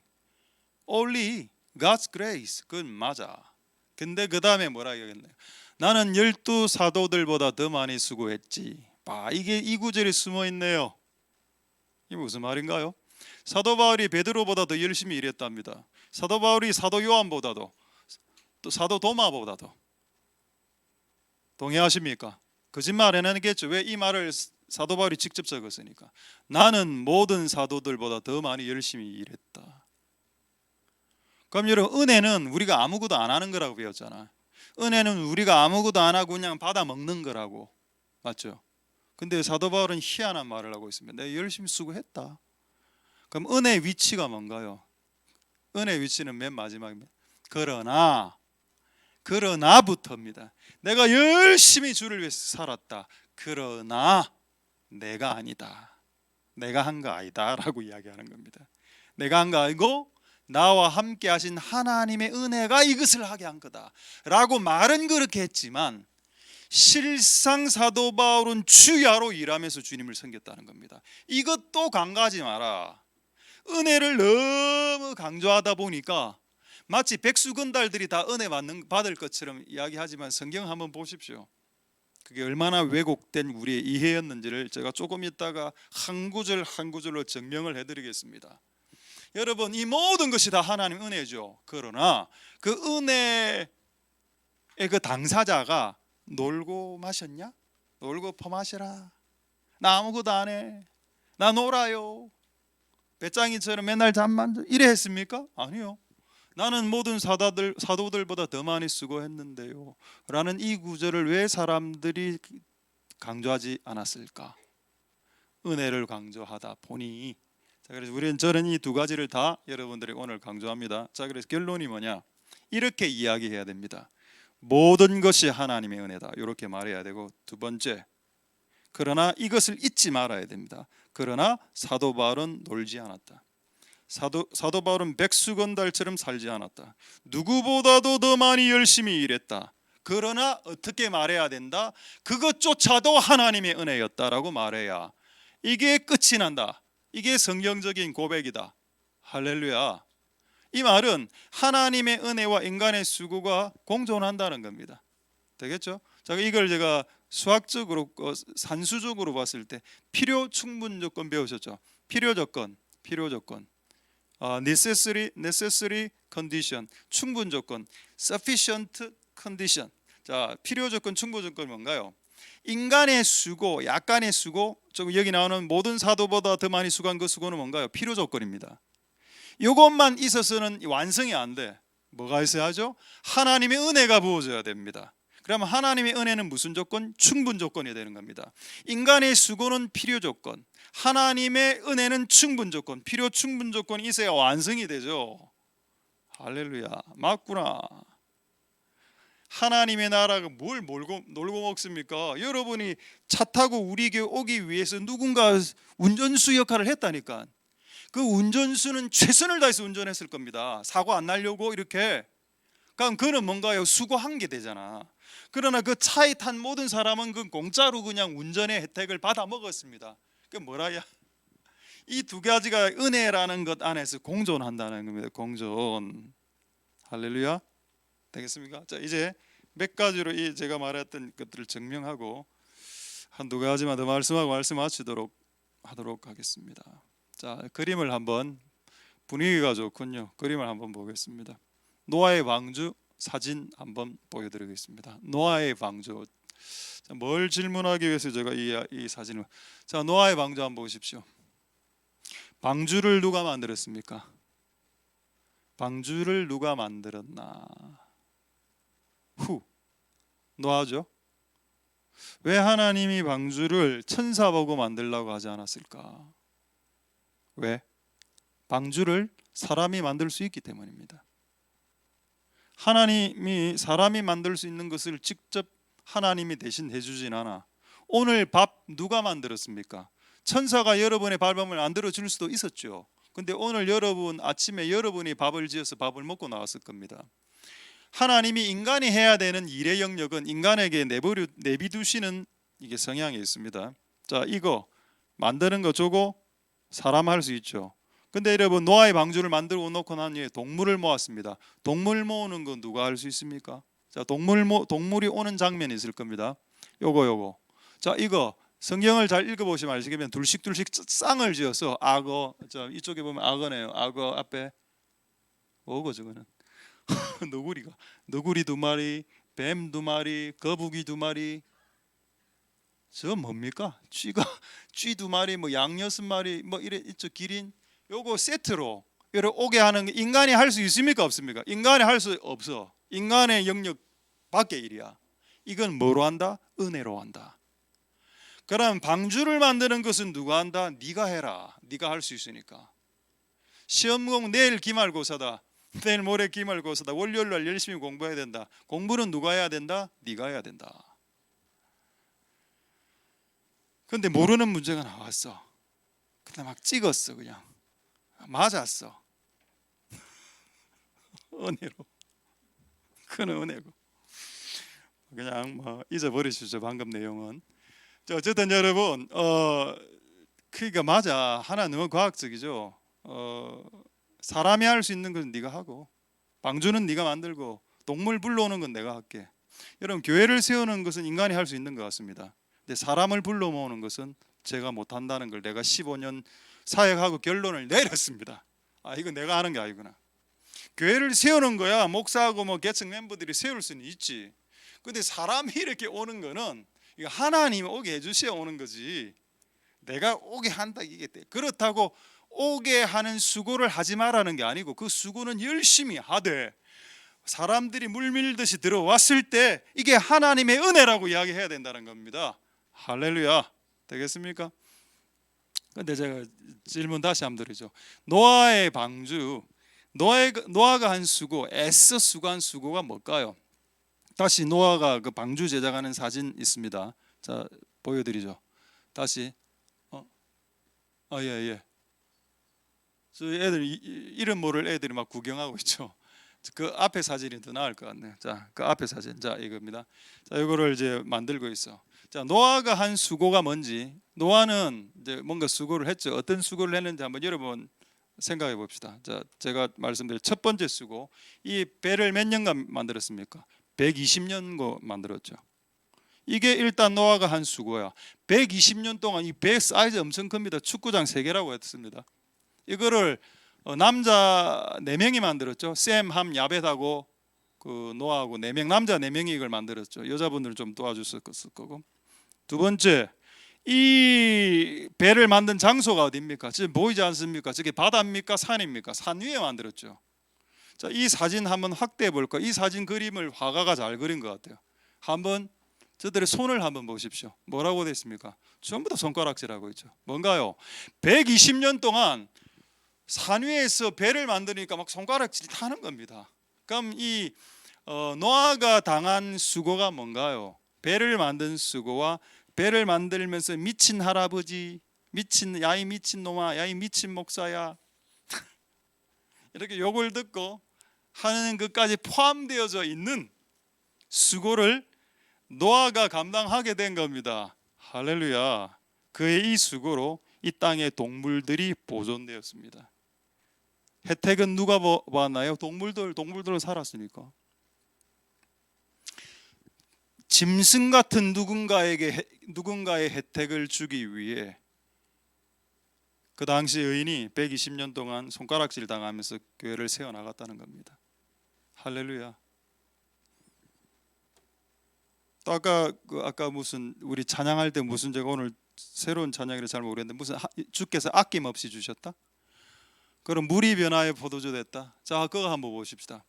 Only God's grace. 그건 맞아. 근데 그 다음에 뭐라 하겠네요. 나는 12 사도들보다 더 많이 수고했지. 이게 이 구절에 숨어 있네요. 이게 무슨 말인가요? 사도 바울이 베드로보다 더 열심히 일했답니다. 사도 바울이 사도 요한보다도, 또 사도 도마보다도. 동의하십니까? 거짓말 안 하겠죠. 왜? 이 말을 사도 바울이 직접 적었으니까. 나는 모든 사도들보다 더 많이 열심히 일했다. 그럼 여러분, 은혜는 우리가 아무것도 안 하는 거라고 배웠잖아. 은혜는 우리가 아무것도 안 하고 그냥 받아 먹는 거라고. 맞죠? 근데 사도 바울은 희한한 말을 하고 있습니다. 내가 열심히 수고했다. 그럼 은혜의 위치가 뭔가요? 은혜의 위치는 맨 마지막입니다. 그러나부터입니다. 내가 열심히 주를 위해서 살았다. 그러나 내가 아니다. 내가 한 거 아니다 라고 이야기하는 겁니다. 내가 한 거 아니고 나와 함께 하신 하나님의 은혜가 이것을 하게 한 거다 라고 말은 그렇게 했지만, 실상 사도 바울은 주야로 일하면서 주님을 섬겼다는 겁니다. 이것도 간과하지 마라. 은혜를 너무 강조하다 보니까 마치 백수건달들이 다 은혜 받을 것처럼 이야기하지만, 성경 한번 보십시오. 그게 얼마나 왜곡된 우리의 이해였는지를 제가 조금 있다가 한 구절 한 구절로 증명을 해드리겠습니다. 여러분, 이 모든 것이 다 하나님 은혜죠. 그러나 그 은혜의 그 당사자가 놀고 마셨냐? 놀고 퍼마시라. 나 아무것도 안 해. 나 놀아요. 배짱이처럼 맨날 잠만 이래 했습니까? 아니요. 나는 모든 사도들보다 더 많이 수고했는데요 라는 이 구절을 왜 사람들이 강조하지 않았을까? 은혜를 강조하다 보니. 자, 그래서 저는 이 두 가지를 다 여러분들이 오늘 강조합니다. 자, 그래서 결론이 뭐냐? 이렇게 이야기해야 됩니다. 모든 것이 하나님의 은혜다, 이렇게 말해야 되고, 두 번째, 그러나 이것을 잊지 말아야 됩니다. 그러나 사도 바울은 놀지 않았다. 사도 바울은 백수건달처럼 살지 않았다. 누구보다도 더 많이 열심히 일했다. 그러나 어떻게 말해야 된다? 그것조차도 하나님의 은혜였다라고 말해야 이게 끝이 난다. 이게 성경적인 고백이다. 할렐루야. 이 말은 하나님의 은혜와 인간의 수고가 공존한다는 겁니다. 되겠죠? 자, 이걸 제가 수학적으로 산수적으로 봤을 때 필요 충분 조건 배우셨죠? 필요 조건, necessary condition, 충분 조건, sufficient condition. 자, 필요 조건, 충분 조건이 뭔가요? 인간의 수고, 약간의 수고, 여기 나오는 모든 사도보다 더 많이 수고한 그 수고는 뭔가요? 필요 조건입니다. 이것만 있어서는 완성이 안 돼. 뭐가 있어야죠? 하나님의 은혜가 부어져야 됩니다. 그러면 하나님의 은혜는 무슨 조건? 충분 조건이 되는 겁니다. 인간의 수고는 필요 조건, 하나님의 은혜는 충분 조건, 필요 충분 조건이 있어야 완성이 되죠. 할렐루야. 맞구나. 하나님의 나라가 뭘 놀고 먹습니까? 여러분이 차 타고 우리 교회 오기 위해서 누군가 운전수 역할을 했다니까. 그 운전수는 최선을 다해서 운전했을 겁니다. 사고 안 나려고 이렇게. 그럼 그는 뭔가요? 수고한 게 되잖아. 그러나 그 차에 탄 모든 사람은 그 공짜로 그냥 운전의 혜택을 받아 먹었습니다. 그 뭐라야? 이 두 가지가 은혜라는 것 안에서 공존한다는 겁니다. 공존. 할렐루야. 되겠습니까? 자, 이제 몇 가지로 이 제가 말했던 것들을 증명하고 한두 가지만 더 말씀하고 말씀 마치도록 하도록 하겠습니다. 자, 그림을 한번, 분위기가 좋군요. 그림을 한번 보겠습니다. 노아의 방주 사진 한번 보여드리겠습니다. 노아의 방주. 자, 뭘 질문하기 위해서 제가 이 사진을. 자, 노아의 방주 한번 보십시오. 방주를 누가 만들었습니까? 방주를 누가 만들었나? 노아죠. 왜 하나님이 방주를 천사 보고 만들라고 하지 않았을까? 왜? 방주를 사람이 만들 수 있기 때문입니다. 하나님이 사람이 만들 수 있는 것을 직접 하나님이 대신 해주진 않아. 오늘 밥 누가 만들었습니까? 천사가 여러분의 밥을 만들어 줄 수도 있었죠. 근데 오늘 여러분 아침에 여러분이 밥을 지어서 밥을 먹고 나왔을 겁니다. 하나님이 인간이 해야 되는 일의 영역은 인간에게 내비두시는 이게 성향이 있습니다. 자, 이거 만드는 거 저거 사람 할 수 있죠. 근데 여러분 노아의 방주를 만들고 놓고 난 뒤에 동물을 모았습니다. 동물 모으는 건 누가 할 수 있습니까? 자, 동물이 오는 장면이 있을 겁니다. 요거. 자, 이거 성경을 잘 읽어보시면 아시겠지만 둘씩 쌍을 지어서 악어, 자, 이쪽에 보면 악어네요. 악어 앞에 뭐고 저거는 너구리 2마리, 뱀 2마리, 거북이 2마리. 저 뭡니까? 쥐 2마리, 뭐 양 6마리, 뭐 이래 있죠. 기린. 요거 세트로 이렇게 오게 하는 게 인간이 할 수 있습니까? 없습니까? 인간이 할 수 없어. 인간의 영역 밖의 일이야. 이건 뭐로 한다? 은혜로 한다. 그럼 방주를 만드는 것은 누가 한다? 네가 해라. 네가 할 수 있으니까. 시험공 내일 기말고사다. 내일 모레 기말고사다. 월요일날 열심히 공부해야 된다. 공부는 누가 해야 된다? 네가 해야 된다. 근데 모르는 문제가 나왔어. 근데 막 찍었어. 그냥 맞았어. 은혜로. 그는 은혜고. 그냥 뭐 잊어버리시죠. 방금 내용은. 어쨌든 여러분 그러니까 맞아. 하나 너무 과학적이죠. 사람이 할 수 있는 건 네가 하고, 방주는 네가 만들고, 동물 불러오는 건 내가 할게. 여러분 교회를 세우는 것은 인간이 할 수 있는 것 같습니다. 근데 사람을 불러 모으는 것은 제가 못한다는 걸 내가 15년 사역하고 결론을 내렸습니다. 아, 이거 내가 하는 게 아니구나. 교회를 세우는 거야 목사하고 뭐 계층 멤버들이 세울 수는 있지. 근데 사람이 이렇게 오는 거는 이거 하나님이 오게 해주셔야 오는 거지. 내가 오게 한다 이게 돼. 그렇다고 오게 하는 수고를 하지 말라는 게 아니고 그 수고는 열심히 하되 사람들이 물밀듯이 들어왔을 때 이게 하나님의 은혜라고 이야기해야 된다는 겁니다. 할렐루야. 되겠습니까? 근데 제가 질문 다시 한번 드리죠. 노아의 방주, 노아가 한 수고, 애써 수고한 수고가 뭘까요? 다시 노아가 그 방주 제작하는 사진 있습니다. 자, 보여드리죠. 다시. 예. 저희 애들 이름 모를 애들이 막 구경하고 있죠. 그 앞에 사진이 더 나을 것 같네요. 자, 그 앞에 사진. 자, 이겁니다. 자, 이거를 이제 만들고 있어. 자, 노아가 한 수고가 뭔지. 노아는 이제 뭔가 수고를 했죠. 어떤 수고를 했는지 한번 여러분 생각해 봅시다. 자, 제가 말씀드린 첫 번째 수고. 이 배를 몇 년간 만들었습니까? 120년 만들었죠. 이게 일단 노아가 한 수고야. 120년 동안 이 배 사이즈 엄청 큽니다. 축구장 3개라고 했습니다. 이거를 남자 4명이 만들었죠. 셈, 함, 야벳하고 그 노아하고 4명, 남자 4명이 이걸 만들었죠. 여자분들은 좀 도와줬을 거고. 두 번째, 이 배를 만든 장소가 어디입니까? 지금 보이지 않습니까? 저게 바다입니까? 산입니까? 산 위에 만들었죠. 자, 이 사진 한번 확대해 볼까? 이 사진 그림을 화가가 잘 그린 것 같아요. 한번 저들의 손을 한번 보십시오. 뭐라고 되어 있습니까? 전부 다 손가락질하고 있죠. 뭔가요? 120년 동안 산 위에서 배를 만드니까 막 손가락질이 타는 겁니다. 그럼 이 노아가 당한 수고가 뭔가요? 배를 만든 수고와 배를 만들면서 미친 할아버지, 야이 미친 놈아, 야이 미친 목사야 이렇게 욕을 듣고 하는 것까지 포함되어져 있는 수고를 노아가 감당하게 된 겁니다. 할렐루야. 그의 이 수고로 이 땅의 동물들이 보존되었습니다. 혜택은 누가 받나요? 동물들은 살았으니까. 짐승 같은 누군가의 혜택을 주기 위해 그 당시 의인이 120년 동안 손가락질 당하면서 교회를 세워나갔다는 겁니다. 할렐루야. 또 아까 무슨 우리 찬양할 때 무슨 제가 오늘 새로운 찬양이라 잘 모르겠는데 무슨 주께서 아낌없이 주셨다? 그럼 물이 변화해 포도주 됐다. 자, 그거 한번 보십시다.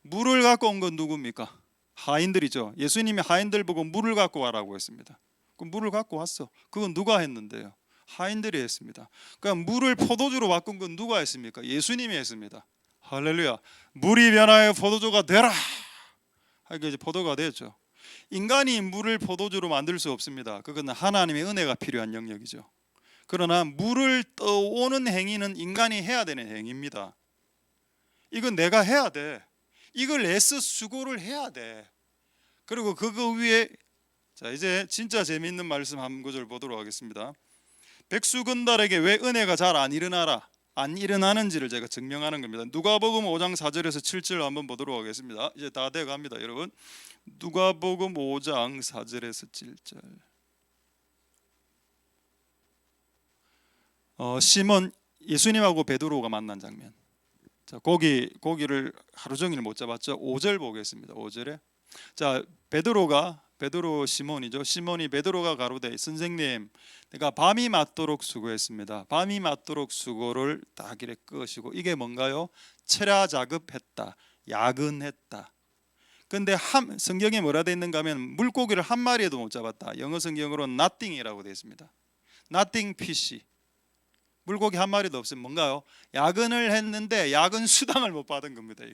물을 갖고 온 건 누굽니까? 하인들이죠. 예수님이 하인들 보고 물을 갖고 와라고 했습니다. 그럼 물을 갖고 왔어. 그건 누가 했는데요? 하인들이 했습니다. 그러니까 물을 포도주로 바꾼 건 누가 했습니까? 예수님이 했습니다. 할렐루야. 물이 변화해 포도주가 되라. 하니까 이제 포도가 됐죠. 인간이 물을 포도주로 만들 수 없습니다. 그건 하나님의 은혜가 필요한 영역이죠. 그러나 물을 떠오는 행위는 인간이 해야 되는 행위입니다. 이건 내가 해야 돼. 이걸 애써 수고를 해야 돼. 그리고 그거 위에 자, 이제 진짜 재미있는 말씀 한 구절 보도록 하겠습니다. 백수건달에게 왜 은혜가 잘 안 일어나는지를 제가 증명하는 겁니다. 누가복음 5장 4절에서 7절 한번 보도록 하겠습니다. 이제 다 돼 갑니다, 여러분. 누가복음 5장 4절에서 7절. 시몬 예수님하고 베드로가 만난 장면. 자, 고기를 하루 종일 못 잡았죠. 5절 보겠습니다. 5절에 자, 베드로 시몬이죠. 시몬이 베드로가 가로되 선생님, 내가 밤이 맞도록 수고했습니다. 밤이 맞도록 수고를 다 길에 끄시고 이게 뭔가요? 철야 작업했다, 야근했다. 근데 성경에 뭐라 돼 있는가 하면 물고기를 한 마리에도 못 잡았다. 영어 성경으로 nothing이라고 되어 있습니다. nothing fish. 물고기 한 마리도 없으면 뭔가요? 야근을 했는데 야근 수당을 못 받은 겁니다.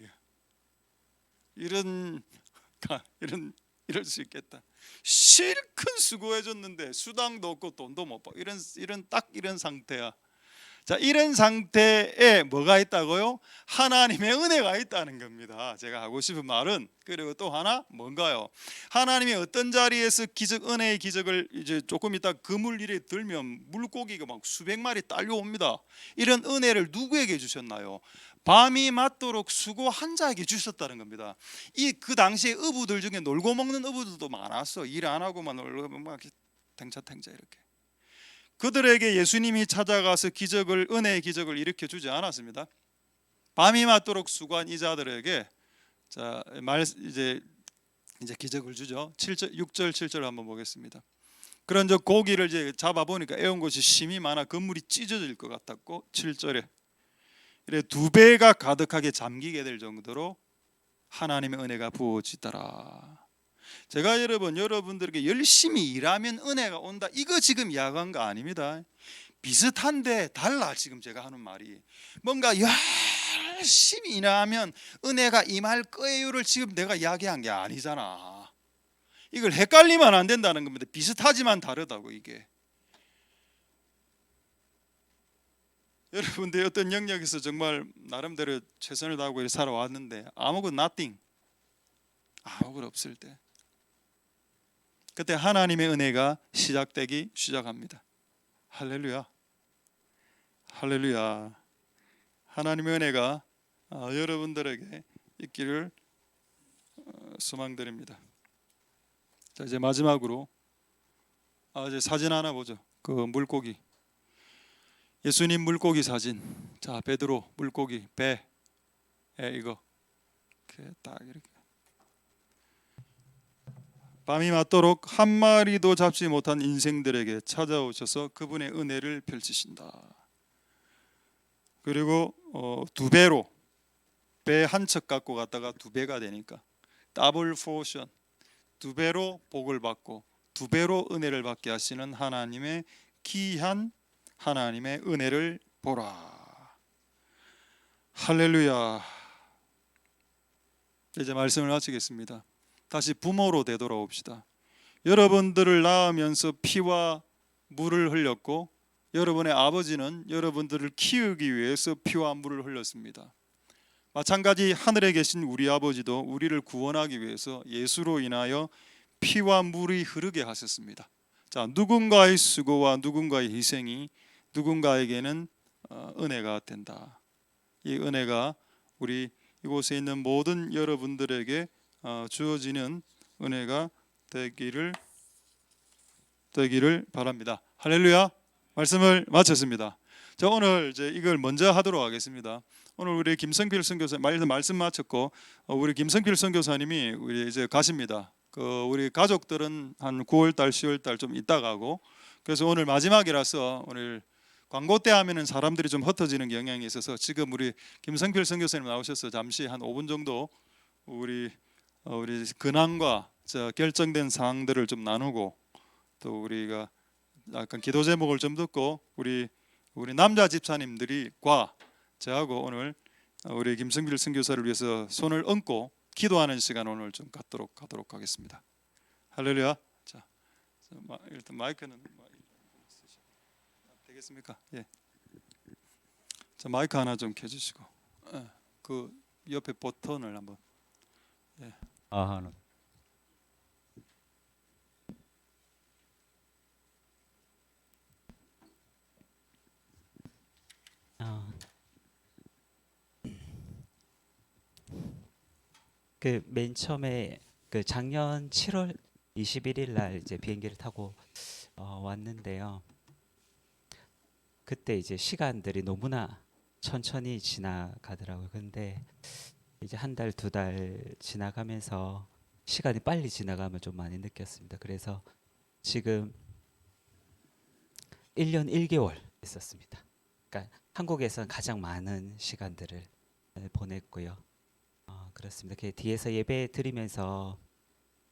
이럴 수 있겠다. 실컷 수고해줬는데 수당도 없고 돈도 못 받고 이런 상태야. 자, 이런 상태에 뭐가 있다고요? 하나님의 은혜가 있다는 겁니다. 제가 하고 싶은 말은. 그리고 또 하나 뭔가요? 하나님이 어떤 자리에서 은혜의 기적을 이제 조금 있다 그물 일에 들면 물고기가 막 수백 마리 딸려옵니다. 이런 은혜를 누구에게 주셨나요? 밤이 맞도록 수고한 자에게 주셨다는 겁니다. 그 당시에 어부들 중에 놀고 먹는 어부들도 많았어. 일 안 하고만 놀고 막 탱차 이렇게. 그들에게 예수님이 찾아가서 은혜의 기적을 일으켜 주지 않았습니다. 밤이 맞도록 수고한 이 자들에게 이제 기적을 주죠. 6절 7절 한번 보겠습니다. 그런 저 고기를 이제 잡아 보니까 애운 곳이 심이 많아 건물이 찢어질 것 같았고 7절에 이래 두 배가 가득하게 잠기게 될 정도로 하나님의 은혜가 부어지더라. 제가 여러분들에게 열심히 일하면 은혜가 온다, 이거 지금 이야기한 거 아닙니다. 비슷한데 달라. 지금 제가 하는 말이 뭔가 열심히 일하면 은혜가 임할 거예요를 지금 내가 이야기한 게 아니잖아. 이걸 헷갈리면 안 된다는 겁니다. 비슷하지만 다르다고. 이게 여러분들 어떤 영역에서 정말 나름대로 최선을 다하고 살아왔는데 아무것도 nothing, 아무것도 없을 때 그때 하나님의 은혜가 시작합니다. 할렐루야, 할렐루야. 하나님의 은혜가 여러분들에게 있기를 소망드립니다. 자, 이제 마지막으로 이제 사진 하나 보죠. 그 물고기, 예수님 물고기 사진. 자, 베드로 물고기 배, 이거 딱 이렇게 밤이 맞도록 한 마리도 잡지 못한 인생들에게 찾아오셔서 그분의 은혜를 펼치신다. 그리고 두 배로 배 한 척 갖고 갔다가 두 배가 되니까 더블 포션, 두 배로 복을 받고 두 배로 은혜를 받게 하시는 하나님의 귀한 하나님의 은혜를 보라. 할렐루야. 이제 말씀을 마치겠습니다. 다시 부모로 되돌아옵시다. 여러분들을 낳으면서 피와 물을 흘렸고 여러분의 아버지는 여러분들을 키우기 위해서 피와 물을 흘렸습니다. 마찬가지 하늘에 계신 우리 아버지도 우리를 구원하기 위해서 예수로 인하여 피와 물이 흐르게 하셨습니다. 자, 누군가의 수고와 누군가의 희생이 누군가에게는 은혜가 된다. 이 은혜가 우리 이곳에 있는 모든 여러분들에게 주어지는 은혜가 되기를 바랍니다. 할렐루야. 말씀을 마쳤습니다. 자, 오늘 이제 이걸 먼저 하도록 하겠습니다. 오늘 우리 김성필 선교사 말씀 마쳤고 우리 김성필 선교사님이 우리 이제 가십니다. 우리 가족들은 한 9월달, 10월달 좀 있다 가고, 그래서 오늘 마지막이라서 오늘 광고 때 하면은 사람들이 좀 흩어지는 경향이 있어서 지금 우리 김성필 선교사님 나오셔서 잠시 한 5분 정도 우리 근황과 결정된 사항들을 좀 나누고 또 우리가 약간 기도 제목을 좀 듣고 우리 남자 집사님들이과 저하고 오늘 우리 김성필 선교사를 위해서 손을 얹고 기도하는 시간 오늘 좀 갖도록 하겠습니다. 할렐루야. 자, 일단 마이크는 되겠습니까? 예. 자, 마이크 하나 좀 켜주시고 그 옆에 버튼을 한번. 예. 하나. 그 맨 처음에 그 작년 7월 21일 날 이제 비행기를 타고 왔는데요. 그때 이제 시간들이 너무나 천천히 지나가더라고요. 근데 이제 한 달, 두 달 지나가면서 시간이 빨리 지나가면 좀 많이 느꼈습니다. 그래서 지금 1년 1개월 있었습니다. 그러니까 한국에서는 가장 많은 시간들을 보냈고요. 그렇습니다. 뒤에서 예배 드리면서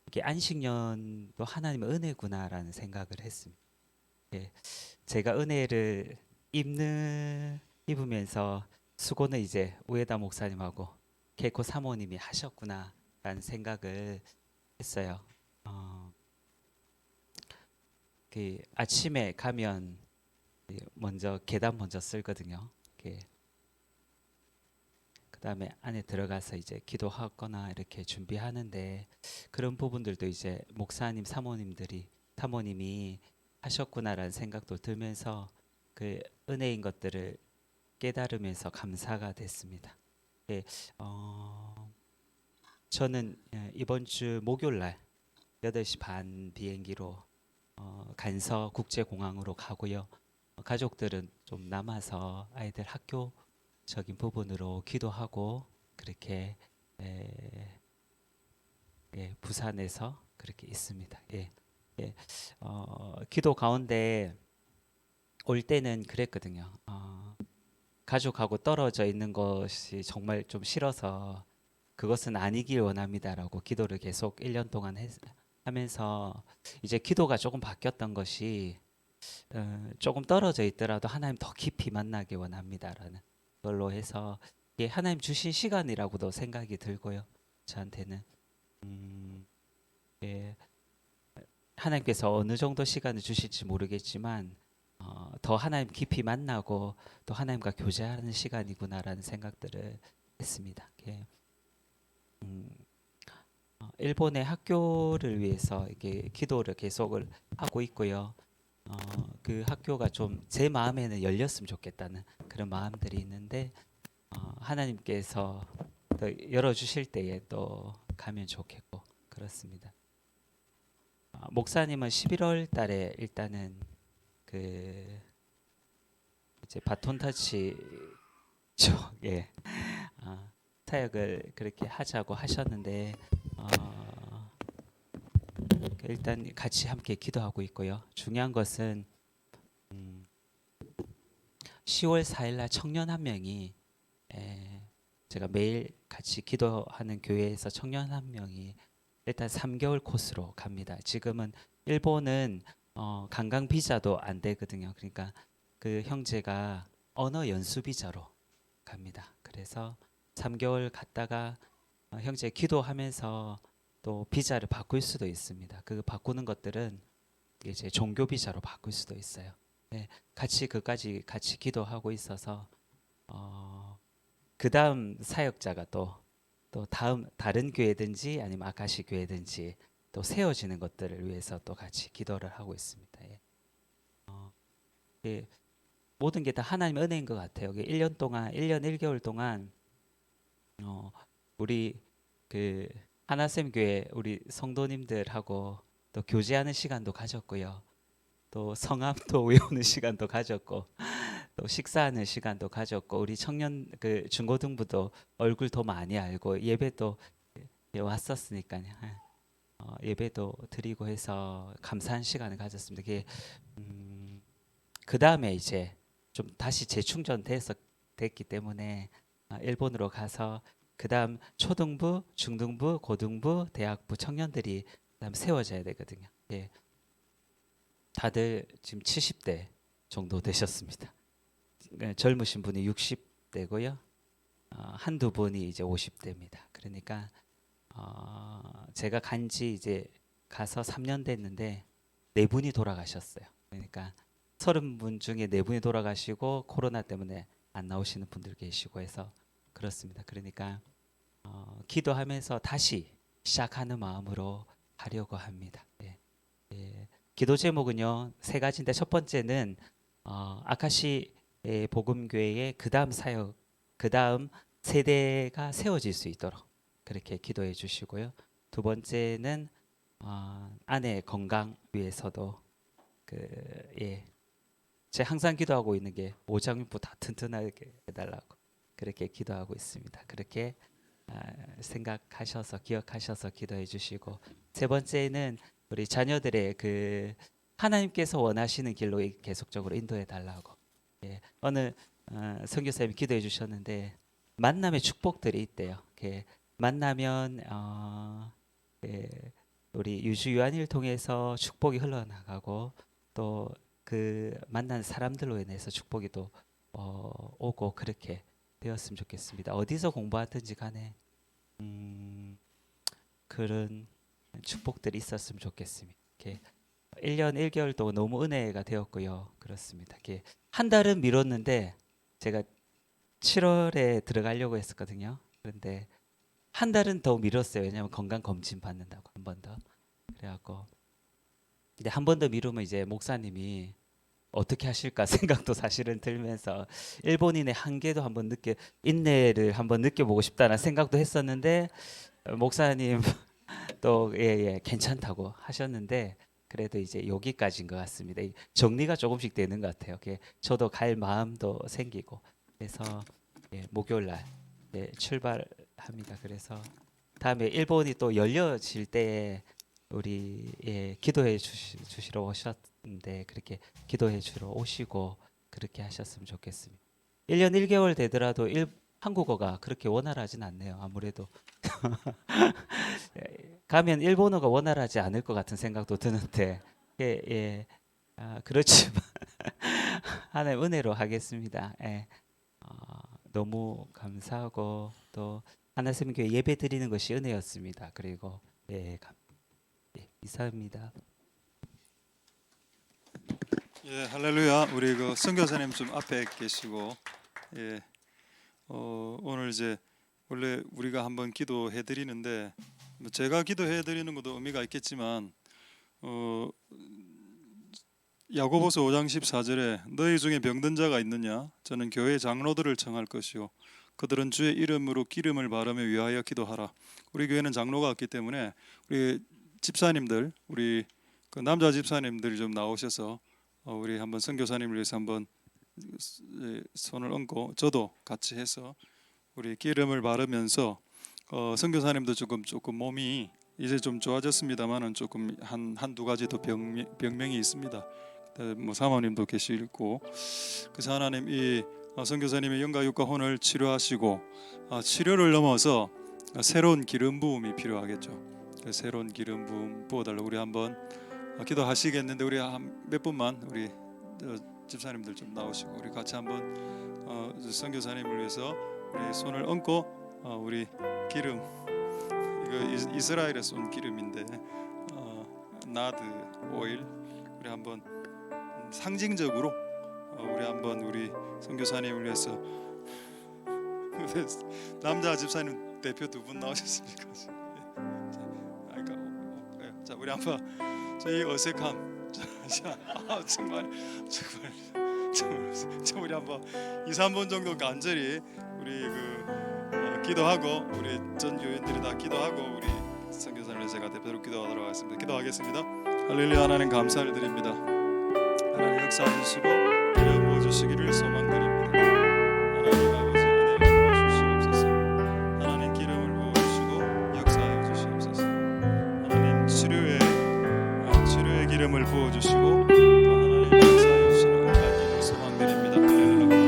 이게 안식년도 하나님의 은혜구나라는 생각을 했습니다. 제가 은혜를 입으면서 수고는 이제 우에다 목사님하고 케이코 사모님이 하셨구나라는 생각을 했어요. 아침에 가면 먼저 계단 먼저 쓸거든요. 그 다음에 안에 들어가서 이제 기도하거나 이렇게 준비하는데 그런 부분들도 이제 목사님, 사모님이 하셨구나라는 생각도 들면서 그 은혜인 것들을 깨달으면서 감사가 됐습니다. 저는 이번 주 목요일 날 8시 반 비행기로 간서 국제공항으로 가고요. 가족들은 좀 남아서 아이들 학교적인 부분으로 기도하고 그렇게 부산에서 그렇게 있습니다. 예, 기도 가운데 올 때는 그랬거든요. 가족하고 떨어져 있는 것이 정말 좀 싫어서 그것은 아니길 원합니다라고 기도를 계속 1년 동안 하면서 이제 기도가 조금 바뀌었던 것이 조금 떨어져 있더라도 하나님 더 깊이 만나기 원합니다라는 걸로 해서 이게 하나님 주신 시간이라고도 생각이 들고요. 저한테는 예, 하나님께서 어느 정도 시간을 주실지 모르겠지만 더 하나님 깊이 만나고 또 하나님과 교제하는 시간이구나라는 생각들을 했습니다. 예, 음, 일본의 학교를 위해서 이게 기도를 계속을 하고 있고요. 그 학교가 좀 제 마음에는 열렸으면 좋겠다는 그런 마음들이 있는데 하나님께서 또 열어주실 때에 또 가면 좋겠고 그렇습니다. 목사님은 11월 달에 일단은 그 이제 바톤 터치 쪽에 사역을 그렇게 하자고 하셨는데 일단 같이 함께 기도하고 있고요. 중요한 것은 10월 4일 날 청년 한 명이 제가 매일 같이 기도하는 교회에서 청년 한 명이 일단 3개월 코스로 갑니다. 지금은 일본은 관광 비자도 안 되거든요. 그러니까 그 형제가 언어 연수 비자로 갑니다. 그래서 3개월 갔다가 형제 기도하면서 또 비자를 바꿀 수도 있습니다. 그 바꾸는 것들은 이제 종교 비자로 바꿀 수도 있어요. 네, 같이 그까지 같이 기도하고 있어서 그 다음 사역자가 또 다른 교회든지 아니면 아카시 교회든지 또 세워지는 것들을 위해서 또 같이 기도를 하고 있습니다. 예. 예, 모든 게 다 하나님 은혜인 것 같아요. 1년 동안 1년 1개월 동안 우리 그 하나샘 교회 우리 성도님들하고 또 교제하는 시간도 가졌고요. 또 성함도 외우는 시간도 가졌고 또 식사하는 시간도 가졌고 우리 청년 그 중고등부도 얼굴 더 많이 알고 예배도 왔었으니까요. 예배도 드리고 해서 감사한 시간을 가졌습니다. 그게 그 다음에 이제 좀 다시 재충전돼서 됐기 때문에 일본으로 가서 그 다음 초등부, 중등부, 고등부, 대학부 청년들이 그다음 세워져야 되거든요. 예, 다들 지금 70대 정도 되셨습니다. 젊으신 분이 60대고요. 한두 분이 이제 50대입니다. 그러니까 제가 간지 이제 가서 3년 됐는데 네 분이 돌아가셨어요. 그러니까 30분 중에 네 분이 돌아가시고 코로나 때문에 안 나오시는 분들 계시고 해서 그렇습니다. 그러니까 기도하면서 다시 시작하는 마음으로 하려고 합니다. 예, 예. 기도 제목은요 세 가지인데 첫 번째는 아카시 복음교회의 그 다음 사역, 그 다음 세대가 세워질 수 있도록 그렇게 기도해 주시고요. 두 번째는 아내 건강 위해서도 예, 제가 항상 기도하고 있는 게 오장육부 다 튼튼하게 해달라고 그렇게 기도하고 있습니다. 그렇게 생각하셔서 기억하셔서 기도해 주시고 세 번째는 우리 자녀들의 그 하나님께서 원하시는 길로 계속적으로 인도해 달라고 어느 선교사님이 기도해 주셨는데 만남의 축복들이 있대요. 만나면 예, 우리 유주 유한일 통해서 축복이 흘러나가고 또 그 만난 사람들로 인해서 축복이 또 오고 그렇게 되었으면 좋겠습니다. 어디서 공부하든지 간에 그런 축복들이 있었으면 좋겠습니다. 이렇게 1년 1개월 동안 너무 은혜가 되었고요. 그렇습니다. 이렇게 한 달은 미뤘는데 제가 7월에 들어가려고 했었거든요. 그런데 한 달은 더 미뤘어요. 왜냐하면 건강 검진 받는다고 한 번 더. 그래갖고 근데 한 번 더 미루면 이제 목사님이 어떻게 하실까 생각도 사실은 들면서 일본인의 한계도 한번 인내를 한번 느껴보고 싶다는 생각도 했었는데 목사님 또 예, 괜찮다고 하셨는데 그래도 이제 여기까지인 것 같습니다. 정리가 조금씩 되는 것 같아요. 저도 갈 마음도 생기고 그래서 목요일 날 출발합니다. 그래서 다음에 일본이 또 열려질 때 우리 기도해 주시러 오셨는데 그렇게 기도해 주러 오시고 그렇게 하셨으면 좋겠습니다. 1년 1개월 되더라도 한국어가 그렇게 원활하진 않네요. 아무래도 가면 일본어가 원활하지 않을 것 같은 생각도 드는데 그렇지만 하나님 은혜로 하겠습니다. 너무 감사하고 또 하나님 교회 예배 드리는 것이 은혜였습니다. 그리고 이사입니다. 예, 할렐루야. 우리 그 선교사님 좀 앞에 계시고, 오늘 이제 원래 우리가 한번 기도해 드리는데 뭐 제가 기도해 드리는 것도 의미가 있겠지만, 야고보서 5장 14절에 너희 중에 병든 자가 있느냐? 저는 교회 장로들을 청할 것이요 그들은 주의 이름으로 기름을 바르며 위하여 기도하라. 우리 교회는 장로가 없기 때문에 우리 집사님들, 우리 그 남자 집사님들이 좀 나오셔서 우리 한번 선교사님을 위해서 한번 손을 얹고 저도 같이 해서 우리 기름을 바르면서 선교사님도 조금 몸이 이제 좀 좋아졌습니다만은 조금 한두 가지 더 병명이 있습니다. 뭐 사모님도 계시고 그래서 하나님 이 선교사님의 영과 육과 혼을 치료하시고 치료를 넘어서 새로운 기름 부음이 필요하겠죠. 새로운 기름 부음 부어달라. 우리 한번 기도하시겠는데 우리 몇 분만 우리 집사님들 좀 나오시고 우리 같이 한번 선교사님을 위해서 우리 손을 얹고 우리 기름 이거 이스라엘에서 온 기름인데 나드 오일 우리 한번 상징적으로 우리 한번 우리 선교사님을 위해서 남자 집사님 대표 두 분 나오셨습니까? 자 우리 한번 저희 어색함 정말 우리 한번 2, 3분 정도 간절히 우리 기도하고 우리 전 교인들이 다 기도하고 우리 선교사님을 제가 대표로 기도하도록 하겠습니다. 기도하겠습니다. 할렐루야. 하나님 감사를 드립니다. 하나님 역사해 주시고 은혜 부어 주시기를 소망드립니다. 하나님 아버지 은혜를 부어 주시옵소서. 하나님 기름을 부어 주시고 역사해 주시옵소서. 하나님 치료의 기름을 부어 주시고 또 하나님 역사해 주시는 은혜를 소망드립니다. 할렐루야.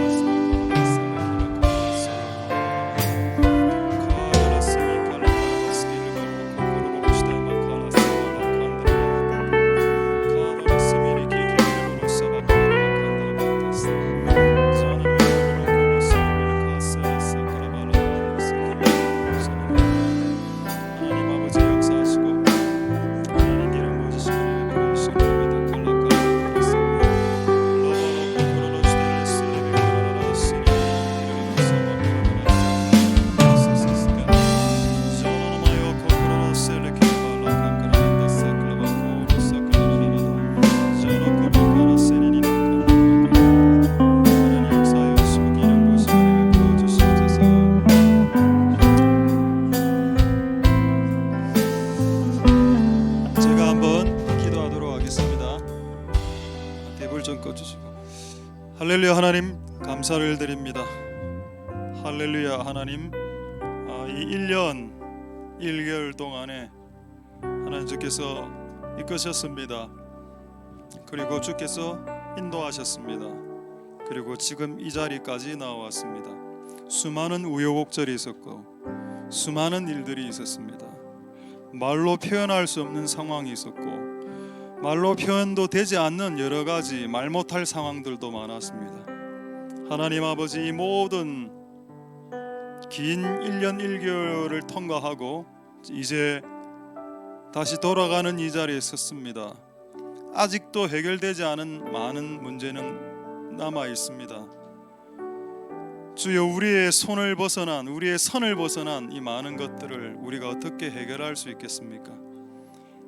할렐루야. 하나님 감사를 드립니다. 할렐루야. 하나님 이 1년 1개월 동안에 하나님 주께서 이끄셨습니다. 그리고 주께서 인도하셨습니다. 그리고 지금 이 자리까지 나왔습니다. 수많은 우여곡절이 있었고 수많은 일들이 있었습니다. 말로 표현할 수 없는 상황이 있었고 말로 표현도 되지 않는 여러 가지 말 못할 상황들도 많았습니다. 하나님 아버지 이 모든 긴 1년 1개월을 통과하고 이제 다시 돌아가는 이 자리에 섰습니다. 아직도 해결되지 않은 많은 문제는 남아 있습니다. 주여 우리의 손을 벗어난 우리의 선을 벗어난 이 많은 것들을 우리가 어떻게 해결할 수 있겠습니까?